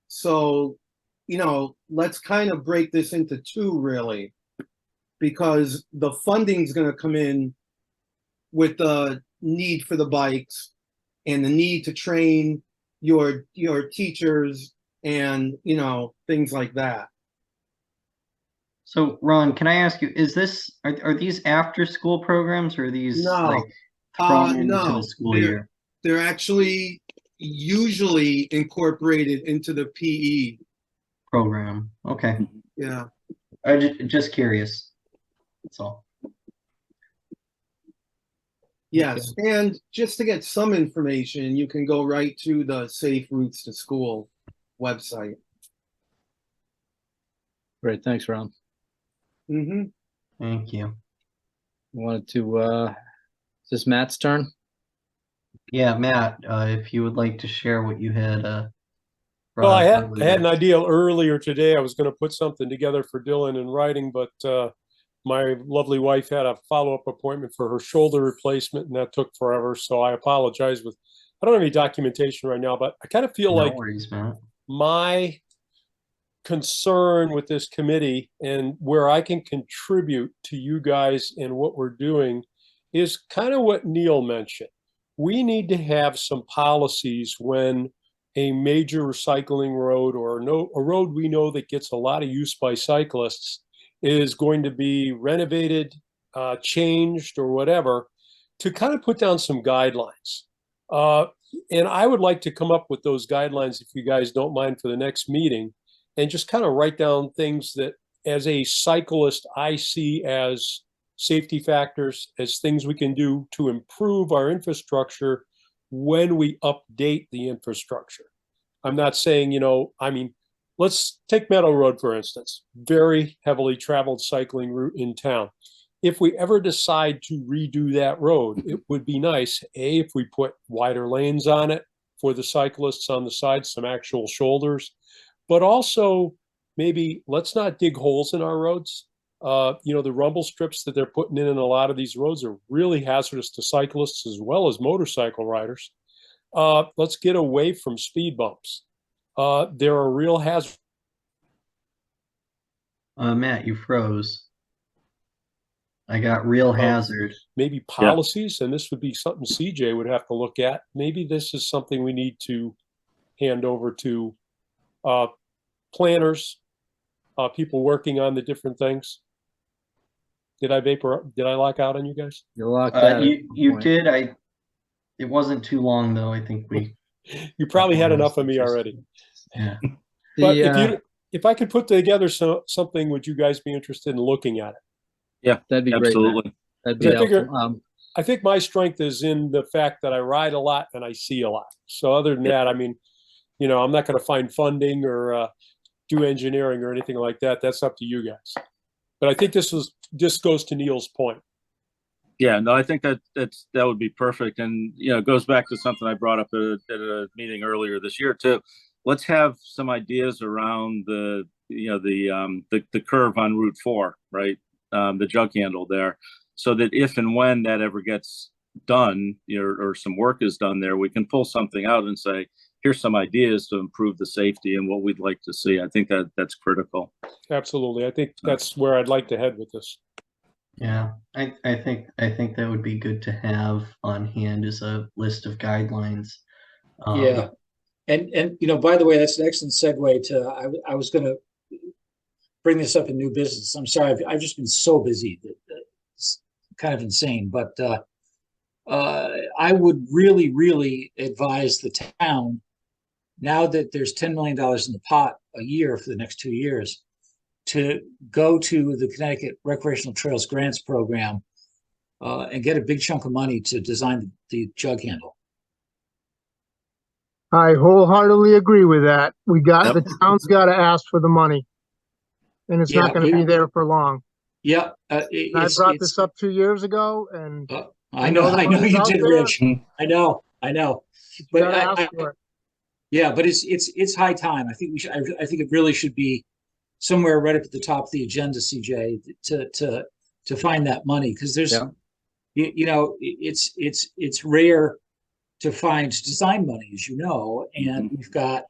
So, let's kind of break this into two, really, because the funding's going to come in with the need for the bikes and the need to train your teachers and, things like that. So, Ron, can I ask you, are these after school programs, or are these No. thrown into No, the school year? They're actually usually incorporated into the PE program? Okay. Yeah. Just curious. That's all. Yes, and just to get some information, you can go right to the Safe Routes to School website. Great, thanks, Ron. Mm-hmm. Thank you. Wanted to, is this Matt's turn? Yeah, Matt, if you would like to share what you had. Well, I had an idea earlier today. I was going to put something together for Dylan in writing, but my lovely wife had a follow-up appointment for her shoulder replacement, and that took forever. So I apologize. I don't have any documentation right now, but I kind of feel No like worries, Matt. My concern with this committee and where I can contribute to you guys and what we're doing is kind of what Neil mentioned. We need to have some policies when a major recycling road or a road we know that gets a lot of use by cyclists is going to be renovated, changed, or whatever, to kind of put down some guidelines. And I would like to come up with those guidelines, if you guys don't mind, for the next meeting, and just kind of write down things that, as a cyclist, I see as safety factors, as things we can do to improve our infrastructure when we update the infrastructure. I'm not saying, let's take Meadow Road, for instance, very heavily traveled cycling route in town. If we ever decide to redo that road, it would be nice, if we put wider lanes on it for the cyclists on the side, some actual shoulders, but also maybe let's not dig holes in our roads. The rumble strips that they're putting in a lot of these roads are really hazardous to cyclists as well as motorcycle riders. Let's get away from speed bumps. There are real hazards. Matt, you froze. I got real hazard. Maybe policies, and this would be something CJ would have to look at. Maybe this is something we need to hand over to planners, people working on the different things. Did I lock out on you guys? You locked out. You did. It wasn't too long though. I think we You probably had That was enough of me interesting. already. Yeah. But The, if I could put together something, would you guys be interested in looking at it? that'd be great, Matt. Absolutely. That'd be I figure- helpful. I think my strength is in the fact that I ride a lot and I see a lot. So other than that, I mean, you know, I'm not going to find funding or do engineering or anything like that. That's up to you guys. But I think this goes to Neil's point. Yeah, no, I think that would be perfect. And, you know, it goes back to something I brought up at a meeting earlier this year too. Let's have some ideas around the curve on Route 4, right? The jug handle there, so that if and when that ever gets done, you know, or some work is done there, we can pull something out and say, here's some ideas to improve the safety and what we'd like to see. I think that's critical. Absolutely. I think that's where I'd like to head with this. Yeah, I think that would be good to have on hand as a list of guidelines. Yeah. And you know, by the way, that's an excellent segue to, I was going to bring this up in new business. I'm sorry, I've just been so busy that it's kind of insane. But I would really advise the town, now that there's $10 million in the pot a year for the next 2 years, to go to the Connecticut Recreational Trails Grants Program and get a big chunk of money to design the jug handle. I wholeheartedly agree with that. Yep. The town's got to ask for the money, and it's not Yeah, going to be there for long. Yeah, I brought this up 2 years ago, and I know the money's you out did, there. Rich. I know. you But got to ask for it. yeah, but it's high time. I think we should. I think it really should be somewhere right up at the top of the agenda, CJ, to find that money, because there's, Yeah. you know, it's rare to find design money, as you know, and we've got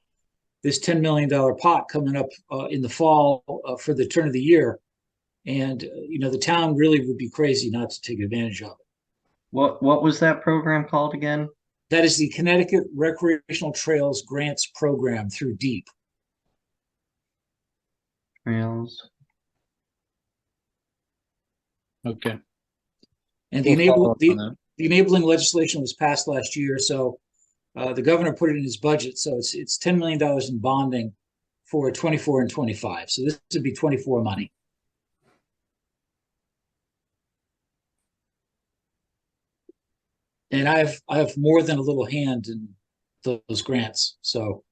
this $10 million pot coming up in the fall for the turn of the year, and you know, the town really would be crazy not to take advantage of it. What was that program called again? That is the Connecticut Recreational Trails Grants Program through DEEP. Trails. Okay. And We'll follow up on that. the enabling legislation was passed last year, so the governor put it in his budget. So it's $10 million in bonding for 24 and 25. So this would be 24 money. And I have more than a little hand in those grants, so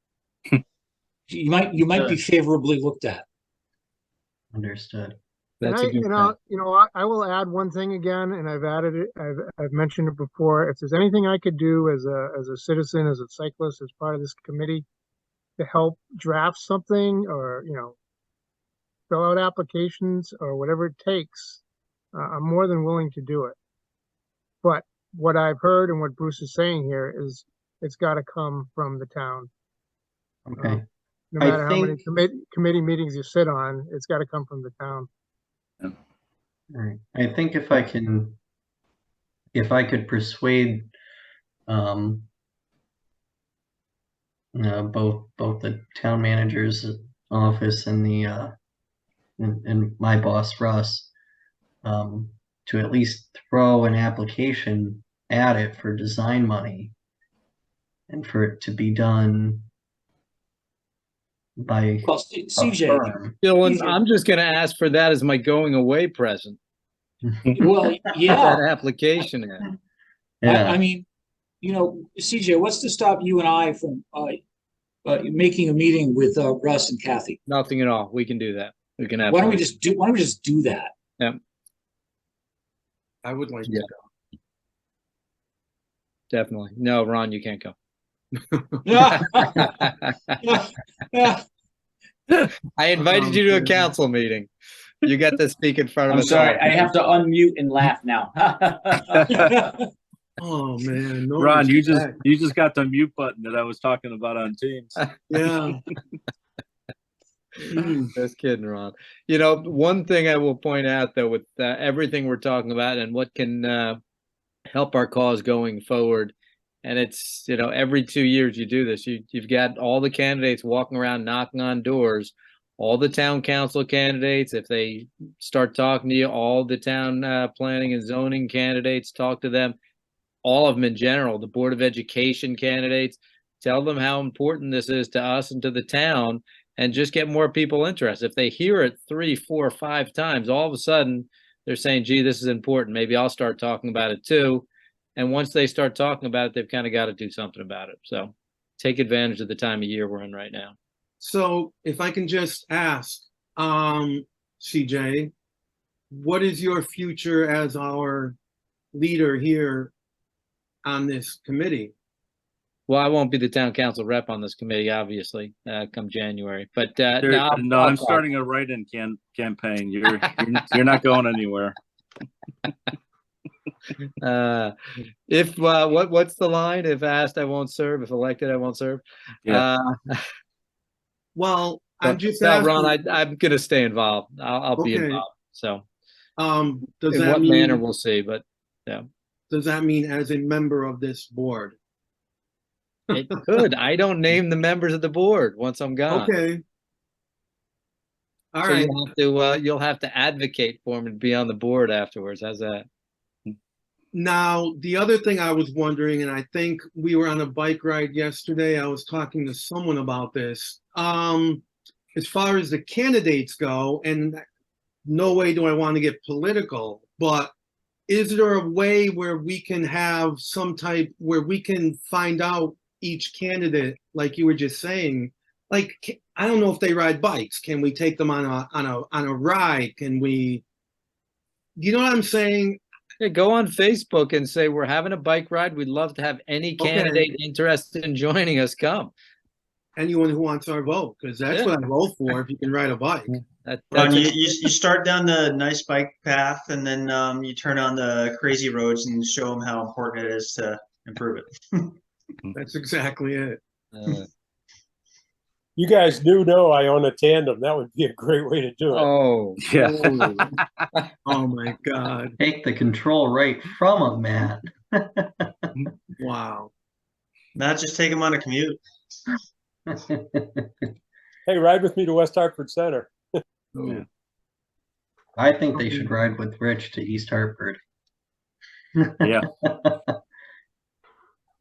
you might be favorably looked at. Understood. That's And a good I will add one thing again, and I've added it. I've mentioned it before. If there's anything I could do as a citizen, as a cyclist, as part of this committee, to help draft something, or fill out applications, or whatever it takes, I'm more than willing to do it. But what I've heard and what Bruce is saying here is it's got to come from the town. Okay. No I matter how many think- committee meetings you sit on, it's got to come from the town. All right. I think if I could persuade both the town manager's office and the and my boss Russ to at least throw an application at it for design money, and for it to be done by Well, a CJ, firm. Dylan, I'm just gonna ask for that as my going away present. well, yeah. That application in. Yeah. I mean, CJ, what's to stop you and I from making a meeting with Russ and Kathy? Nothing at all. We can do that. We can have. Why don't we just do that? I would like Yeah. to go. Definitely. No, Ron, you can't go. Yeah. I invited you to a council meeting. You got to speak in front of I'm us. sorry, all. I have to unmute and laugh now. Oh man, no Ron, you respect. just got the mute button that I was talking about on Teams. Yeah. Just kidding, Ron. One thing I will point out though, with everything we're talking about and what can help our cause going forward, and it's every 2 years you do this. You've got all the candidates walking around knocking on doors, all the town council candidates. If they start talking to you, all the town planning and zoning candidates, talk to them. All of them in general, the Board of Education candidates, Tell them how important this is to us and to the town, and just get more people interested. If they hear it 3, 4, 5 times, all of a sudden they're saying, gee, this is important. Maybe I'll start talking about it too. And once they start talking about it, they've kind of got to do something about it. So take advantage of the time of year we're in right now. So if I can just ask, CJ, what is your future as our leader here on this committee? Well, I won't be the town council rep on this committee, obviously, come January. But no, No, I'm starting a write-in campaign. You're not going anywhere. If what's the line? If asked, I won't serve. If elected, I won't serve. Yeah. Well, I'm just no, asking. Ron, I'm gonna stay involved. I'll be Okay. involved. So Does in that what mean, manner we'll see, but does that mean as a member of this board? it could. I don't name the members of the board once I'm gone. Okay. All So right. you'll have to advocate for me to be on the board afterwards. How's that? Now, the other thing I was wondering, and I think we were on a bike ride yesterday, I was talking to someone about this. As far as the candidates go, and no way do I want to get political, but is there a way where we can have some type where we can find out each candidate, like you were just saying, like, I don't know if they ride bikes. Can we take them on a ride? Can we, you know what I'm saying? Yeah, go on Facebook and say we're having a bike ride. We'd love to have any candidate interested in joining us come. Anyone who wants our vote, because that's what I vote for. If you can ride a bike. Ron, you start down the nice bike path, and then you turn on the crazy roads and show them how important it is to improve it. That's exactly it. You guys do know I own a tandem. That would be a great way to do it. Oh, Yeah. Oh my God. Take the control right from him, Matt. Wow. Not just take them on a commute. Hey, ride with me to West Hartford Center. Yeah. I think they should ride with Rich to East Hartford. Yeah.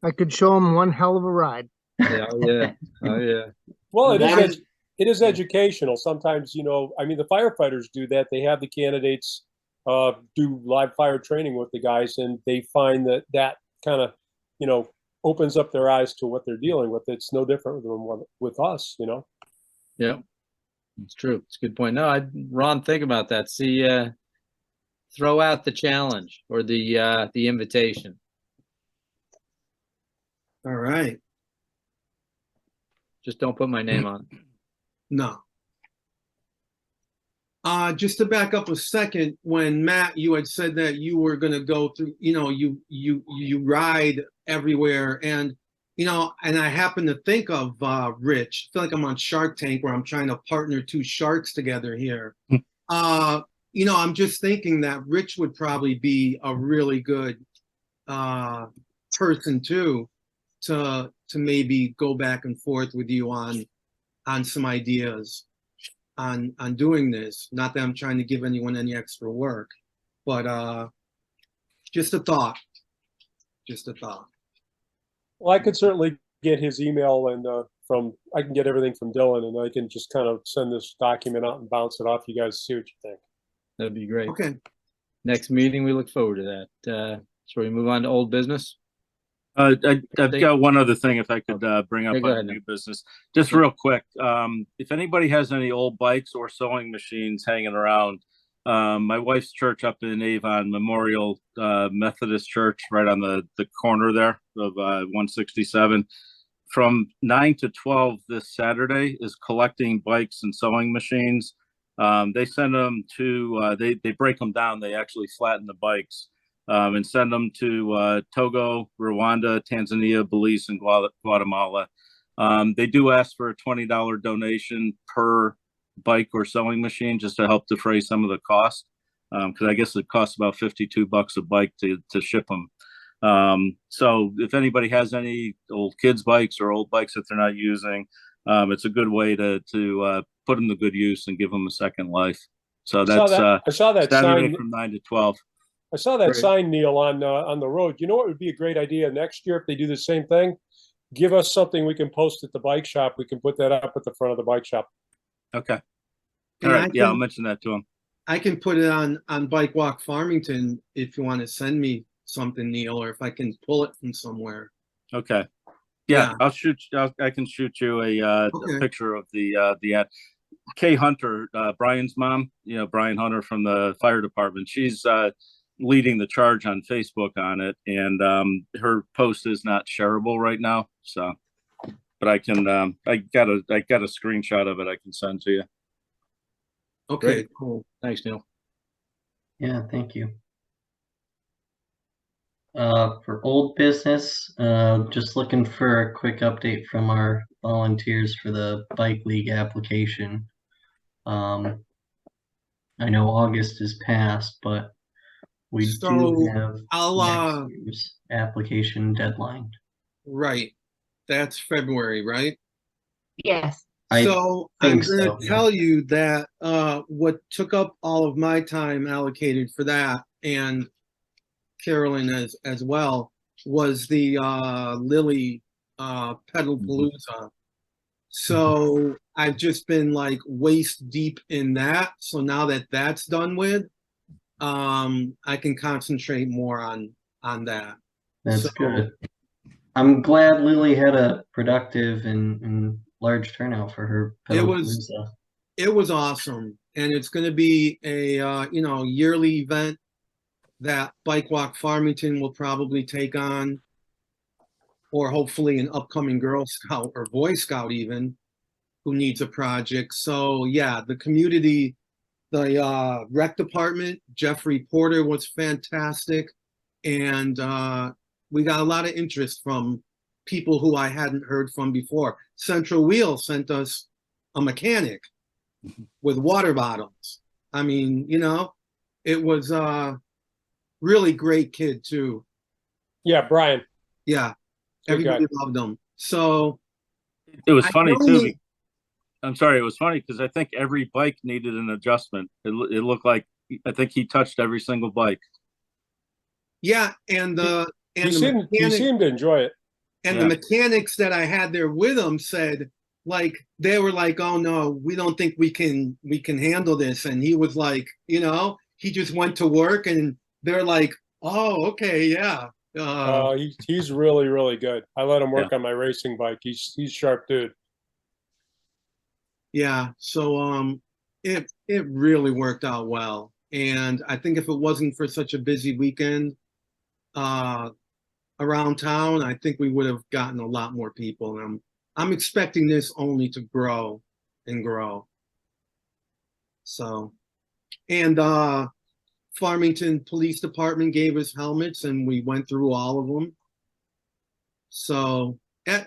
I could show them one hell of a ride. Yeah, oh yeah, oh yeah. Well, That it is educational. Sometimes, I mean, the firefighters do that. They have the candidates do live fire training with the guys, and they find that kind of, opens up their eyes to what they're dealing with. It's no different with us, Yeah, it's true. It's a good point. No, Ron, think about that. See, throw out the challenge or the invitation. All right. Just don't put my name on it. No. Just to back up a second, when Matt, you had said that you were going to go through, you ride everywhere, and and I happen to think of Rich. I feel like I'm on Shark Tank where I'm trying to partner two sharks together here. I'm just thinking that Rich would probably be a really good person too, to maybe go back and forth with you on some ideas on doing this. Not that I'm trying to give anyone any extra work, but just a thought. Just a thought. Well, I could certainly get his email, and I can get everything from Dylan, and I can just kind of send this document out and bounce it off you guys, see what you think. That'd be great. Okay. Next meeting, we look forward to that. Shall we move on to old business? I've got one other thing if I could bring up Yeah, go on ahead. new business, just real quick. If anybody has any old bikes or sewing machines hanging around, my wife's church up in Avon, Memorial Methodist Church, right on the corner there of 167, from 9 to 12 this Saturday is collecting bikes and sewing machines. They send them to, they break them down. They actually flatten the bikes. And send them to Togo, Rwanda, Tanzania, Belize, and Guatemala. They do ask for a $20 donation per bike or sewing machine just to help defray some of the cost, because I guess it costs about $52 a bike to ship them. So if anybody has any old kids' bikes or old bikes that they're not using, it's a good way to put them to good use and give them a second life. So that's I saw that Saturday sign. from 9 to 12. I saw that Great. sign, Neil, on the road. You know what would be a great idea next year if they do the same thing? give us something we can post at the bike shop, we can put that up at the front of the bike shop. Okay. And All I right. Yeah, I'll can- mention that to him. I can put it on Bike Walk Farmington if you want to send me something, Neil, or if I can pull it from somewhere. Okay. Yeah, Yeah. I can shoot you a Okay. picture of the ad. Kay Hunter, Brian's mom, Brian Hunter from the fire department. She's leading the charge on Facebook on it, and her post is not shareable right now. So, but I can I got a screenshot of it I can send to you. Okay, Great. cool. Thanks, Neil. Yeah, thank you. For old business, just looking for a quick update from our volunteers for the Bike League application. I know August is past, but we do So, have I'll next year's application deadline. right. That's February, right? Yes. I So I'm think gonna so, yeah. tell you that what took up all of my time allocated for that, and Carolyn as well, was the Lily Pedalpalooza. So I've just been like waist deep in that. So now that that's done with, I can concentrate more on that. That's So- good. I'm glad Lily had a productive and large turnout for her It was- Pedalpalooza. It was awesome, and it's going to be a yearly event that Bike Walk Farmington will probably take on, or hopefully an upcoming Girl Scout or Boy Scout even, who needs a project. So yeah, the community, the rec department, Jeffrey Porter was fantastic, and we got a lot of interest from people who I hadn't heard from before. Central Wheel sent us a mechanic with water bottles. I mean, it was really great kid too. Yeah, Brian. Yeah, Good guy. everybody loved him. So It was I funny know too. he- I'm sorry, it was funny because I think every bike needed an adjustment. It looked like I think he touched every single bike. yeah, and the He seemed to enjoy it. And Yeah. the mechanics that I had there with him said, like, they were like, "Oh no, we don't think we can handle this." And he was like, he just went to work, and they're like, "Oh, okay, yeah." He's really, really good. I let him work on my racing bike. He's sharp dude. Yeah. So it really worked out well. And I think if it wasn't for such a busy weekend around town, I think we would have gotten a lot more people. And I'm expecting this only to grow and grow. So, and Farmington Police Department gave us helmets, and we went through all of them. So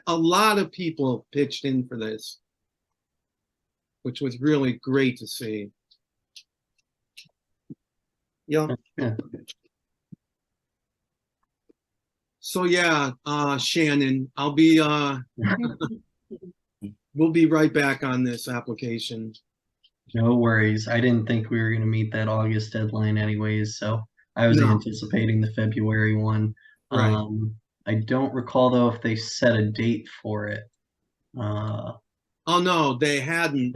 a lot of people pitched in for this, which was really great to see. Yeah. Yeah. So yeah, Shannon, I'll be we'll be right back on this application. No worries. I didn't think we were going to meet that August deadline anyways, so I was No. anticipating the February one. Right. I don't recall though if they set a date for it. Oh no, they hadn't.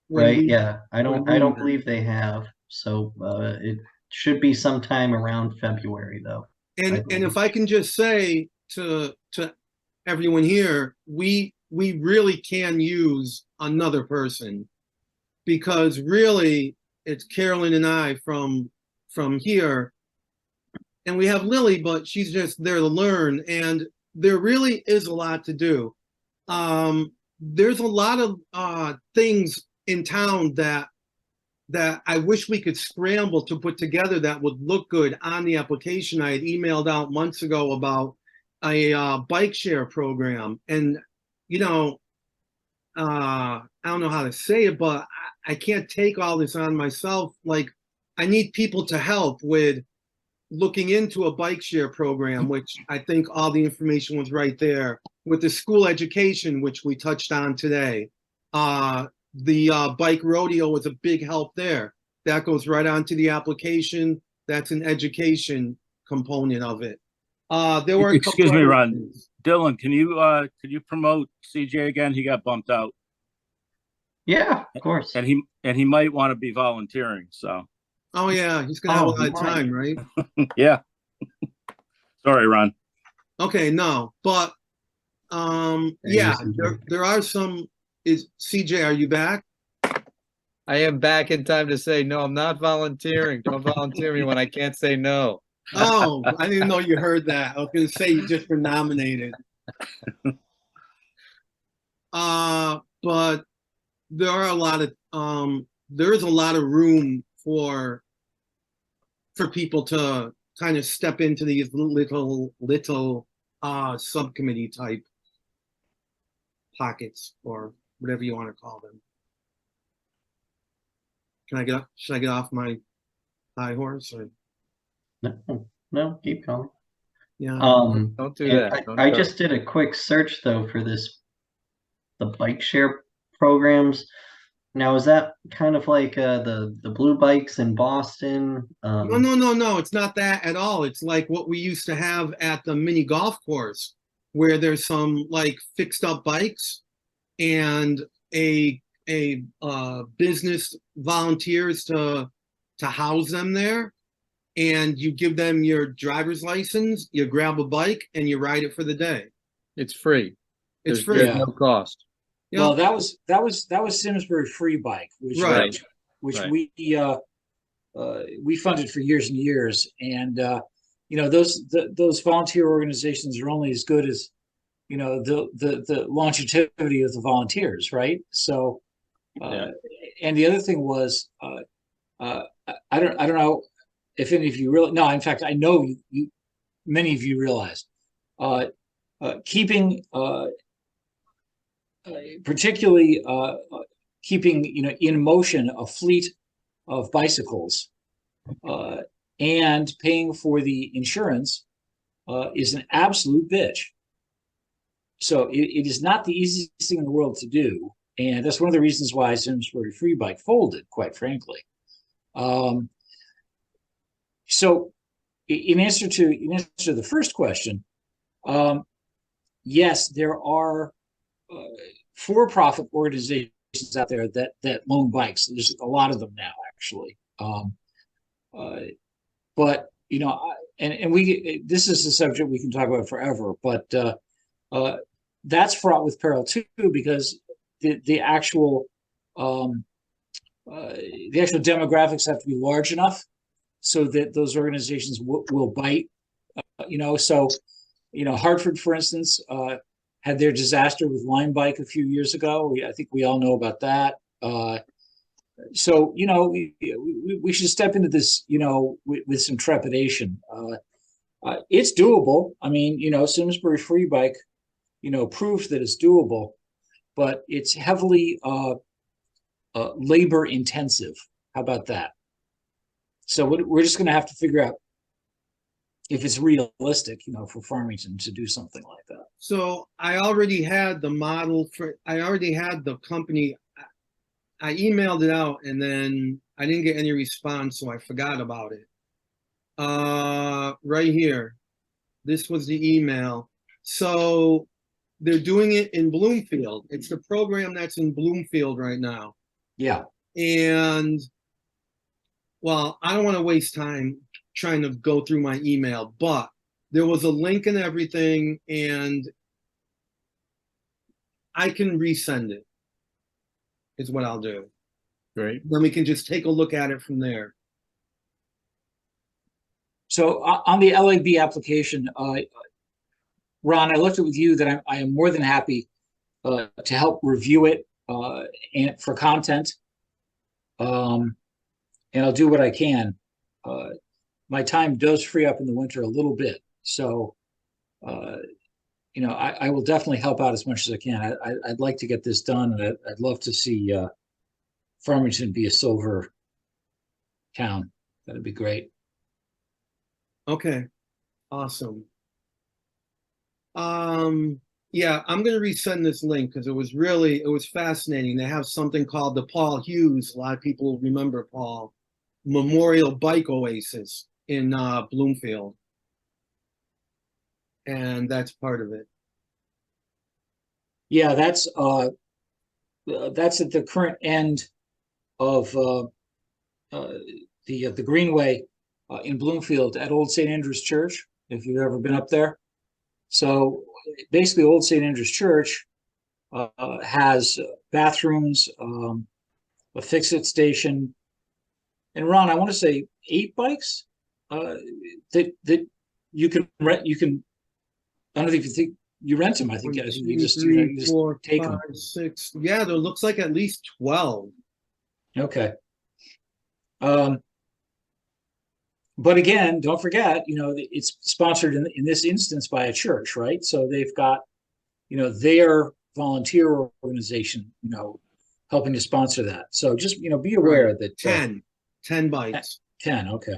When Right? we- Yeah. I don't when we- believe they have. So it should be sometime around February though. And if I can just say to everyone here, we really can use another person, because really it's Carolyn and I from here, and we have Lily, but she's just there to learn, and there really is a lot to do. There's a lot of things in town that I wish we could scramble to put together that would look good on the application. I had emailed out months ago about a bike share program, and I don't know how to say it, but I can't take all this on myself. Like, I need people to help with looking into a bike share program, which I think all the information was right there. With the school education, which we touched on today, the bike rodeo was a big help there. That goes right onto the application. That's an education component of it. There were a couple Excuse me, other Ron. things. Dylan, can you promote CJ again? He got bumped out, Yeah, of course. and he might want to be volunteering. So Oh, yeah, he's gonna have a Oh, lot of my. time, right? yeah. Sorry, Ron. Okay, no, but, There yeah, you go. there are some, CJ, are you back? I am back in time to say, no, I'm not volunteering. Don't volunteer me when I can't say no. Oh, I didn't know you heard that. I was gonna say you just were nominated. But there are a lot of, there is a lot of room for people to kind of step into these little subcommittee type pockets, or whatever you want to call them. Should I get off my high horse, or, No, keep going. yeah? Don't do And that. Don't I start. just did a quick search though for the bike share programs. Now, is that kind of like the blue bikes in Boston? No, it's not that at all. It's like what we used to have at the mini golf course, where there's some like fixed up bikes and a business volunteers to house them there, and you give them your driver's license, you grab a bike and you ride it for the day. It's free. It's There's free. there's no cost. Yeah. Well, that was Simsbury Free Bike, Right. which Right. we funded for years and years, and those volunteer organizations are only as good as the longevity of the volunteers, right? So, Yeah. and the other thing was, I don't know if any of you really, no, in fact, I know many of you realize, keeping particularly keeping in motion a fleet of bicycles and paying for the insurance is an absolute bitch. So it is not the easiest thing in the world to do, and that's one of the reasons why Simsbury Free Bike folded, quite frankly. So in answer to the first question, yes, there are for-profit organizations out there that loan bikes. There's a lot of them now, actually. But this is a subject we can talk about forever. But that's fraught with peril too, because the actual demographics have to be large enough so that those organizations will bite. So Hartford, for instance, had their disaster with Lime Bike a few years ago. I think we all know about that. So we should step into this, with some trepidation. It's doable. I mean, Simsbury Free Bike, proves that it's doable, but it's heavily labor intensive. How about that? So we're just going to have to figure out if it's realistic, for Farmington to do something like that. So I already had the model I already had the company. I emailed it out and then I didn't get any response, so I forgot about it. Right here, this was the email. So they're doing it in Bloomfield. It's the program that's in Bloomfield right now. Yeah. And well, I don't want to waste time trying to go through my email, but there was a link and everything, and I can resend it, is what I'll do. Great. Then we can just take a look at it from there. So on the LAB application, Ron, I left it with you that I am more than happy to help review it and for content. And I'll do what I can. My time does free up in the winter a little bit. So, I will definitely help out as much as I can. I'd like to get this done, and I'd love to see Farmington be a silver town. That'd be great. Okay, awesome. Yeah, I'm gonna resend this link because it was fascinating. They have something called the Paul Hughes. A lot of people remember Paul Memorial Bike Oasis in Bloomfield. and that's part of it. Yeah, that's at the current end of the Greenway in Bloomfield at Old St. Andrew's Church, if you've ever been up there. So basically, Old St. Andrew's Church has bathrooms, a fix-it station, and Ron, I want to say 8 bikes that you can rent. You can. I don't know if you think you rent them. I think you just, you just take them. 5, 6. Yeah, there looks like at least 12. Okay. But again, don't forget, it's sponsored in this instance by a church, right? So they've got, their volunteer organization, helping to sponsor that. So just, be aware that 10 bikes. 10, okay.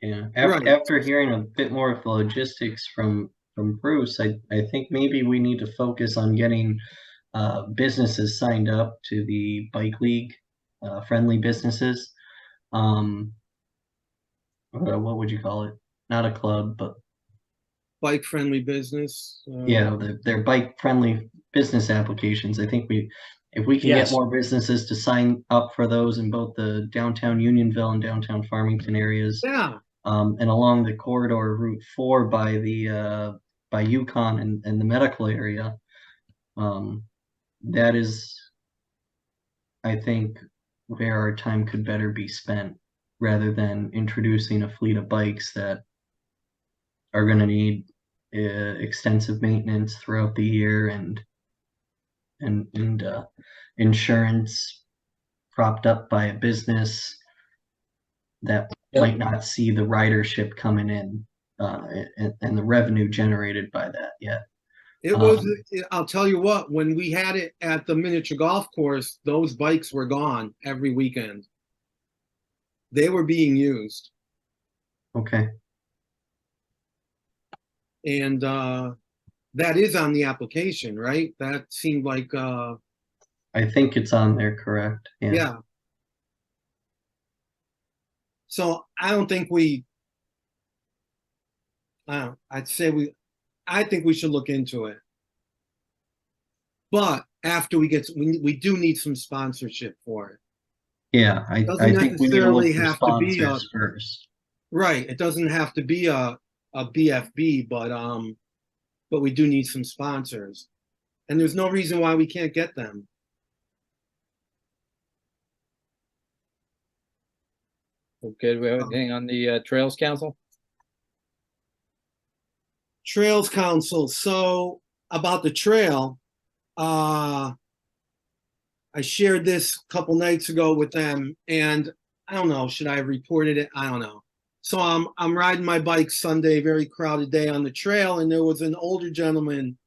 Yeah. Right. After hearing a bit more of the logistics from Bruce, I think maybe we need to focus on getting businesses signed up to the bike league, friendly businesses. What would you call it? Not a club, but Bike friendly business. yeah, they're bike friendly business applications. I think if we can Yes. get more businesses to sign up for those in both the downtown Unionville and downtown Farmington areas, Yeah. and along the corridor Route 4 by the by Yukon and the medical area, that is, I think, where our time could better be spent, rather than introducing a fleet of bikes that are going to need extensive maintenance throughout the year and insurance propped up by a business that might not see the ridership coming in and the revenue generated by that yet. It was, I'll tell you what, when we had it at the miniature golf course, those bikes were gone every weekend. They were being used. Okay. And that is on the application, right? That seemed like, I think it's on there, correct? yeah. So I don't think I think we should look into it. But after we do need some sponsorship for it. Yeah, I think we need to look for sponsors first. Right. It doesn't have to be a BFB, but we do need some sponsors. And there's no reason why we can't get them. Okay, we have anything on the Trails Council? Trails Council. So about the trail, I shared this a couple nights ago with them, and I don't know, should I have reported it? I don't know. So I'm riding my bike Sunday, very crowded day on the trail, and there was an older gentleman.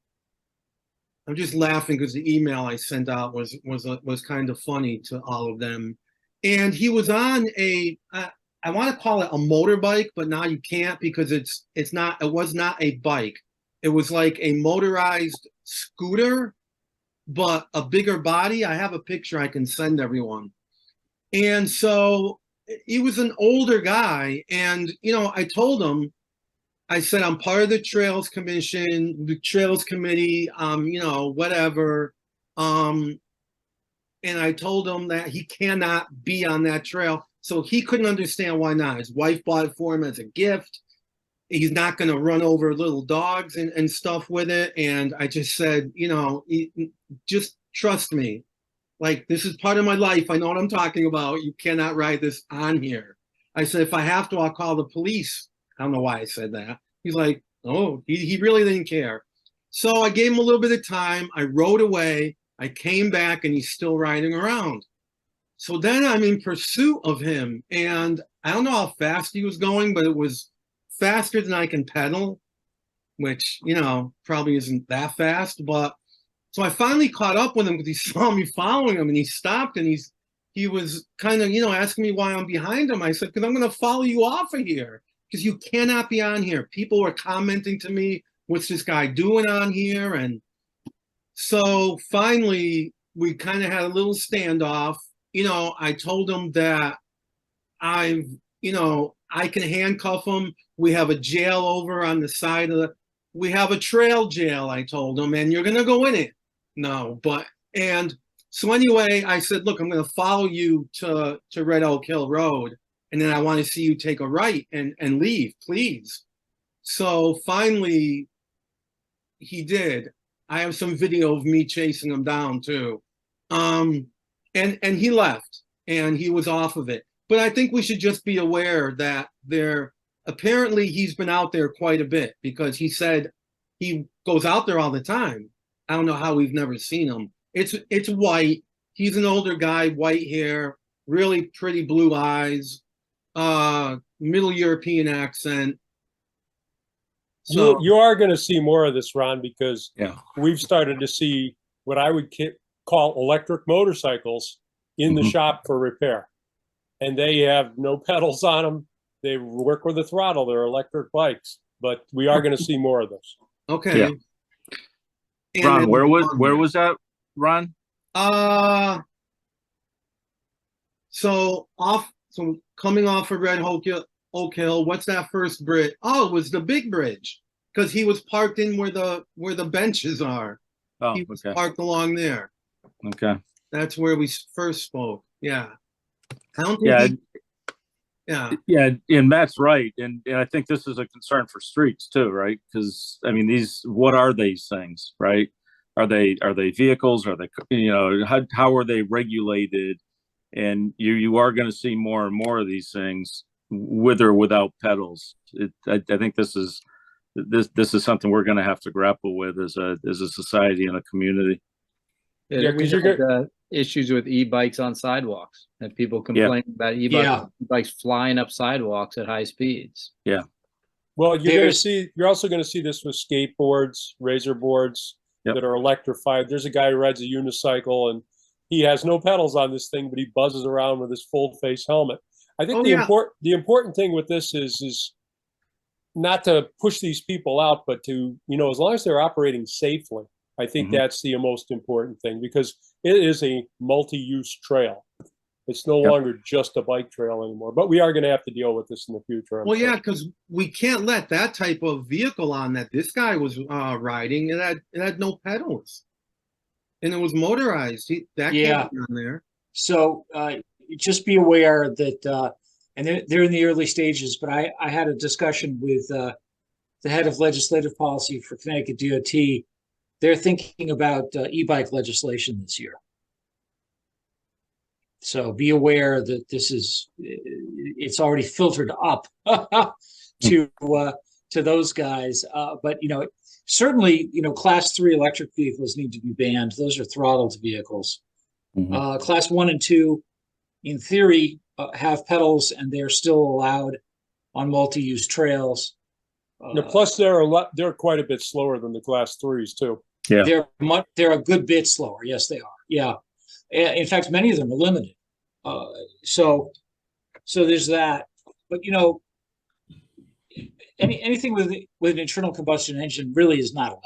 I'm just laughing because the email I sent out was kind of funny to all of them. And he was on I want to call it a motorbike, but now you can't because it was not a bike. It was like a motorized scooter, but a bigger body. I have a picture I can send everyone. And so he was an older guy. And, I told him, I said, I'm part of the Trails Commission, the Trails Committee, whatever. And I told him that he cannot be on that trail. So he couldn't understand why not. His wife bought it for him as a gift. He's not going to run over little dogs and stuff with it. And I just said, just trust me. Like, this is part of my life. I know what I'm talking about. You cannot ride this on here. I said, if I have to, I'll call the police. I don't know why I said that. He's like, oh, he really didn't care. So I gave him a little bit of time. I rode away. I came back and he's still riding around. So then I'm in pursuit of him. And I don't know how fast he was going, but it was faster than I can pedal, which, probably isn't that fast. But so I finally caught up with him because he saw me following him and he stopped and he was kind of, asking me why I'm behind him. I said, because I'm going to follow you off of here because you cannot be on here. People were commenting to me, what's this guy doing on here? And so finally we kind of had a little standoff. I told him that I've, I can handcuff them. We have a jail over on the side of we have a trail jail, I told him, and you're going to go in it. No, and so anyway, I said, look, I'm going to follow you to Red Oak Hill Road. And then I want to see you take a right and leave, please. So finally, he did. I have some video of me chasing him down too. And he left and he was off of it. But I think we should just be aware that apparently he's been out there quite a bit, because he said he goes out there all the time. I don't know how we've never seen him. It's white. He's an older guy, white hair, really pretty blue eyes, Middle European accent. So You are going to see more of this, Ron, because Yeah. we've started to see what I would call electric motorcycles in the Mhm. shop for repair. And they have no pedals on them. They work with a throttle. They're electric bikes. But we are going to see more of this. okay. Yeah. And Ron, then- where was that, Ron? So coming off of Red Oak Hill, what's that first bridge? Oh, it was the big bridge, because he was parked in where the benches are. Oh, He was okay. parked along there. Okay. That's where we first spoke. Yeah. I don't think Yeah. yeah. Yeah, and Matt's right, and I think this is a concern for streets too, right? Because I mean, what are these things, right? Are they vehicles? Are they, how are they regulated? And you are going to see more and more of these things with or without pedals. I think this is something we're going to have to grapple with as a society and a community. Yeah, we 'cause you're had issues with e-bikes on sidewalks, and people complaining about Yeah. e-bikes flying up sidewalks at high speeds. Well, you're There's- also going to see this with skateboards, razor boards Yep. that are electrified. There's a guy who rides a unicycle and he has no pedals on this thing, but he buzzes around with his full face helmet. I think Oh, the yeah. important thing with this is not to push these people out, but to, as long as they're operating safely, I think Mhm. that's the most important thing, because it is a multi-use trail. It's no Yep. longer just a bike trail anymore, but we are going to have to deal with this in the future. I'm Well, sure. yeah, because we can't let that type of vehicle on that this guy was riding. It had no pedals, and it was motorized. That Yeah. can't be on there. So just be aware that, and they're in the early stages, but I had a discussion with the head of legislative policy for Connecticut DOT. They're thinking about e-bike legislation this year. So be aware that it's already filtered up to those guys. But certainly, class 3 electric vehicles need to be banned. Those are throttled vehicles. Mhm. Class 1 and 2, in theory, have pedals, and they're still allowed on multi-use trails. Plus, they're quite a bit slower than the class 3s too. They're a good bit slower. Yes, they are. Yeah. In fact, many of them are limited. So there's that. But anything with an internal combustion engine really is not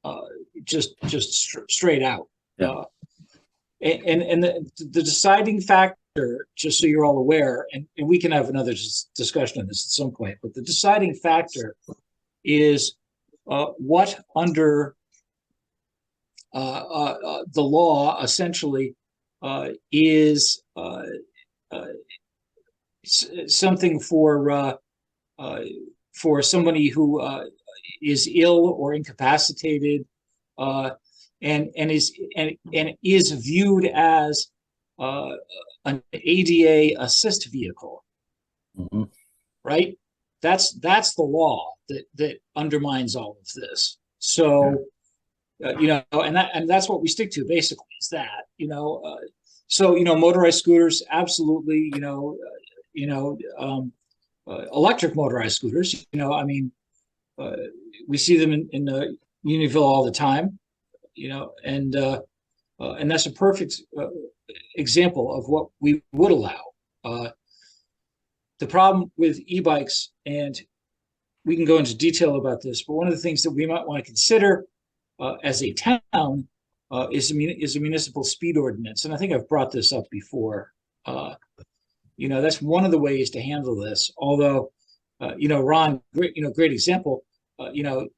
allowed. Just straight out. Yeah. And the deciding factor, just so you're all aware, and we can have another discussion on this at some point, but the deciding factor is what under the law essentially is something for somebody who is ill or incapacitated, and is viewed as an ADA assist vehicle, Mhm. right? That's the law that undermines all of this. So, and that's what we stick to basically, is that, so, motorized scooters, absolutely, electric motorized scooters, we see them in Unionville all the time, and that's a perfect example of what we would allow. The problem with e-bikes, and we can go into detail about this, but one of the things that we might want to consider as a town is a municipal speed ordinance. And I think I've brought this up before. You know, that's one of the ways to handle this. Although, you know, Ron, great example. You know,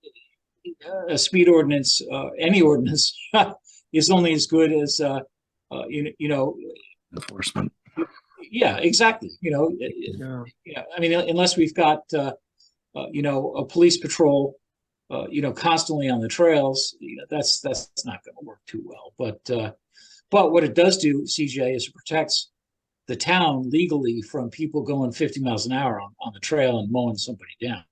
a speed ordinance, any ordinance, is only as good as you know. Enforcement. Yeah, exactly. You know, Yeah. yeah. I mean, unless we've got you know, a police patrol, you know, constantly on the trails, you know, that's not going to work too well. But what it does do, CJ, is it protects the town legally from people going 50 miles an hour on the trail and mowing somebody down.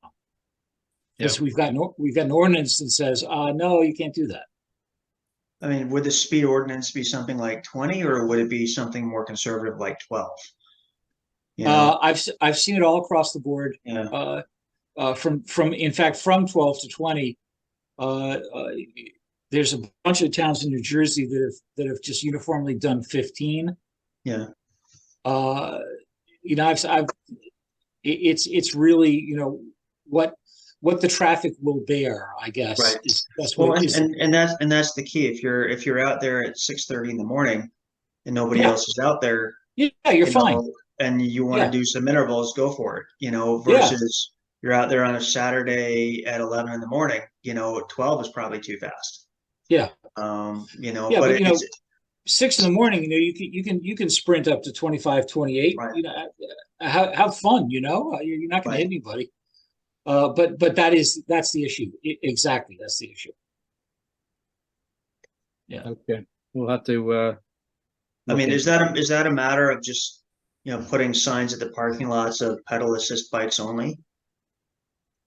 Because we've got an ordinance that says, no, you can't do that. I mean, would the speed ordinance be something like 20, or would it be something more conservative like 12? You know, I've seen it all across the board. yeah, From in fact, from 12 to 20. There's a bunch of towns in New Jersey that have just uniformly done 15. yeah. You know, it's really, you know, what the traffic will bear, I guess. Right. That's Well, what it is. and that's the key. If you're out there at 6:30 in the morning and nobody Yeah. else is out there, Yeah, you're you fine. know, and you want to Yeah. do some intervals, go for it. You know, Yeah. versus you're out there on a Saturday at 11 in the morning. You know, 12 is probably too fast. Yeah. You know, Yeah, but but you know, it's 6 in the morning, you know, you can sprint up to 25, 28. Right. You know, have fun. You know, you're not going Right. to hit anybody. But that's the issue. Exactly, that's the issue. Yeah. Okay, we'll have to, I mean, look is that a matter of just, you know, putting signs at the parking lots of pedal assist bikes only?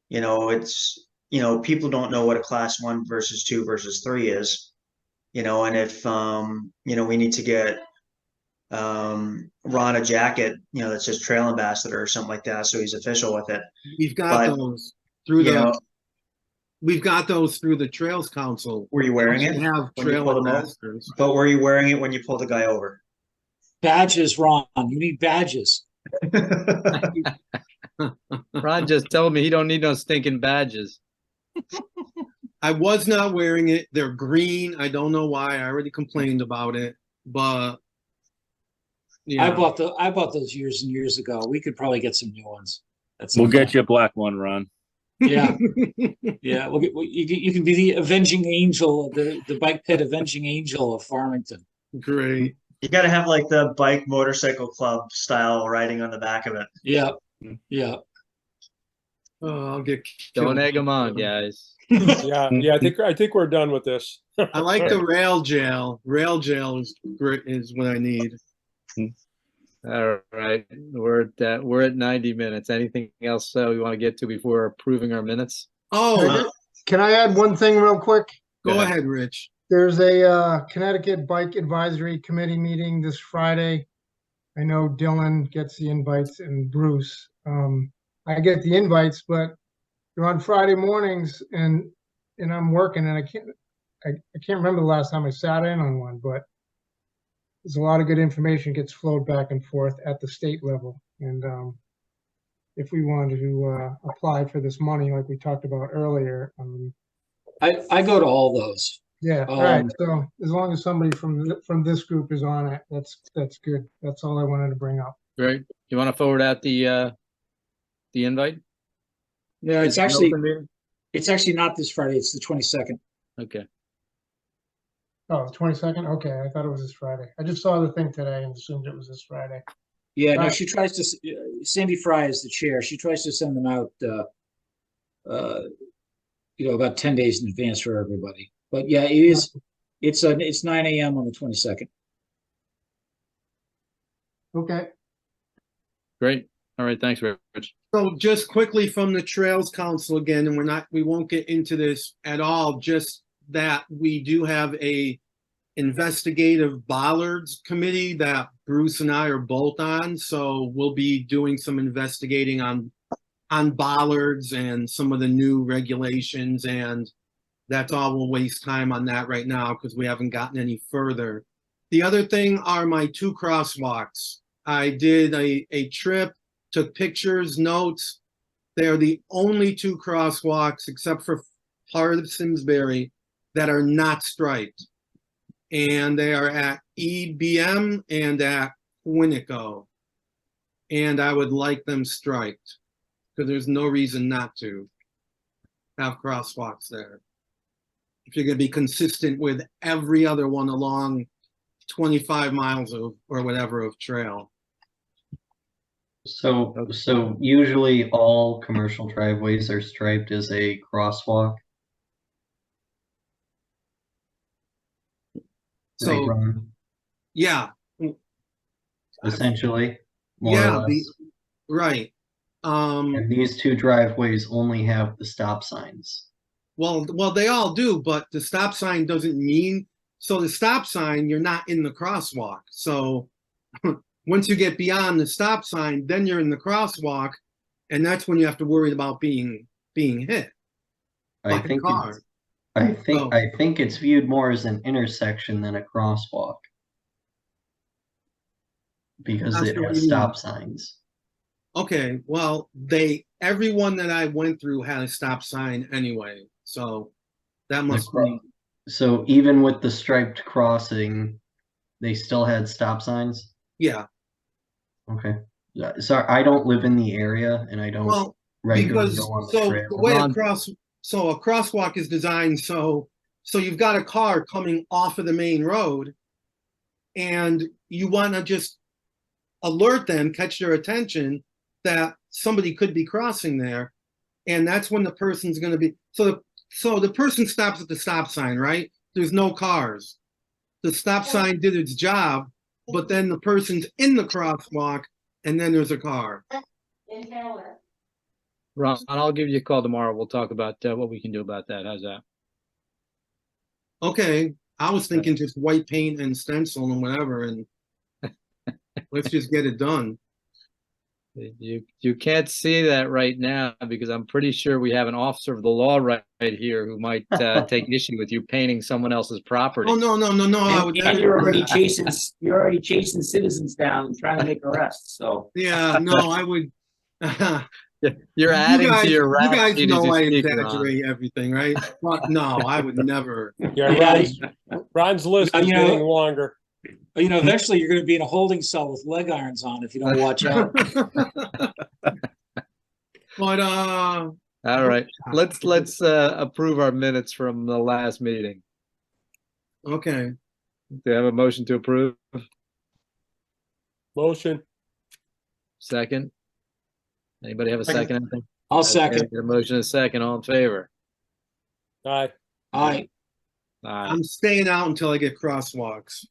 You know, it's, you know, people don't know what a class 1 versus 2 versus 3 is. You know, and if you know, we need to get Ron a jacket, you know, that says trail ambassador or something like that, so he's official with it. We've got But, those through You know, we've got those through the Trails Council. were you wearing We it? have when you trail pulled them out? ambassadors. But were you wearing it when you pulled the guy over? Badges, Ron. You need badges. Ron just told me he don't need no stinking badges. I was not wearing it. They're green. I don't know why. I already complained about it, but yeah. I bought those years and years ago. We could probably get some new ones. We'll get you a black one, Ron. Yeah, yeah. You can be the avenging angel, the bike pit avenging angel of Farmington. Great. You got to have like the bike motorcycle club style writing on the back of it. Yeah, yeah. Oh, I'll get Don't killed. egg them on, guys. Yeah, I think we're done with this. I like the rail jail. Rail jail is great, is what I need. All right, we're at 90 minutes. Anything else we want to get to before approving our minutes? Oh, Can I add one thing real quick? go ahead, Rich. There's a Connecticut Bike Advisory Committee meeting this Friday. I know Dylan gets the invites and Bruce. I get the invites, but they're on Friday mornings and I'm working and I can't remember the last time I sat in on one, but there's a lot of good information gets flowed back and forth at the state level. And if we wanted to apply for this money, like we talked about earlier, I go to all those. yeah, all right. So as long as somebody from this group is on it, that's good. That's all I wanted to bring up. Great. You want to forward out the invite? No, Is it an open meeting? it's actually not this Friday. It's the 22nd. Okay. Oh, the 22nd? Okay, I thought it was this Friday. I just saw the thing today and assumed it was this Friday. Yeah, no, Right. she tries to. Sandy Fry is the chair. She tries to send them out, you know, about 10 days in advance for everybody. But yeah, it is. It's 9 a.m. on the 22nd. Okay. Great. All right. Thanks, Rich. So just quickly from the Trails Council again, and we won't get into this at all, just that we do have a investigative bollards committee that Bruce and I are both on. So we'll be doing some investigating on bollards and some of the new regulations, and that's all. We'll waste time on that right now because we haven't gotten any further. The other thing are my 2 crosswalks. I did a trip, took pictures, notes. They're the only 2 crosswalks except for part of Simsbury that are not striped. And they are at EBM and at Quinico. And I would like them striped, because there's no reason not to have crosswalks there. If you're gonna be consistent with every other one along 25 miles of, or whatever, of trail. So usually all commercial driveways are striped as a crosswalk. Right, So, Ron? yeah, Essentially, more yeah, or less. right. And these two driveways only have the stop signs. Well, they all do, but the stop sign doesn't mean, so the stop sign, you're not in the crosswalk. So once you get beyond the stop sign, then you're in the crosswalk, and that's when you have to worry about being hit by I a think car. it's, I think Oh. I think it's viewed more as an intersection than a crosswalk. Because That's it what has you mean. stop signs. Okay, well, everyone that I went through had a stop sign anyway, so that must be, So even with the striped crossing, they still had stop signs? yeah. Okay. Yeah, sorry, I don't live in the area and I don't Well, regularly because, go on the so trail. the way Ron- a crosswalk is designed, so you've got a car coming off of the main road, and you want to just alert them, catch their attention that somebody could be crossing there, and that's when the person's going to be, so the person stops at the stop sign, right? There's no cars. The stop sign did its job, but then the person's in the crosswalk, and then there's a car. Ron, I'll give you a call tomorrow. We'll talk about what we can do about that. How's that? Okay, I was thinking just white paint and stencil and whatever, and let's just get it done. You can't see that right now because I'm pretty sure we have an officer of the law right here who might take issue with you painting someone else's property. Oh, no, I would And never you're do already that. you're already chasing citizens down and trying to make arrests, so. Yeah, no, I would. You're adding to your You rap guys sheet as know you I speak, Ron. exaggerate everything, right? But no, I would never. Yeah, Ron's list is You know- getting longer. You know, eventually you're going to be in a holding cell with leg irons on if you don't watch out. But All right, let's approve our minutes from the last meeting. okay. Do you have a motion to approve? Motion. Second? Anybody have a second? Anything? I'll Okay, second. get a motion and a second, all in favor? Aye. Aye. Aye. I'm staying out until I get crosswalks.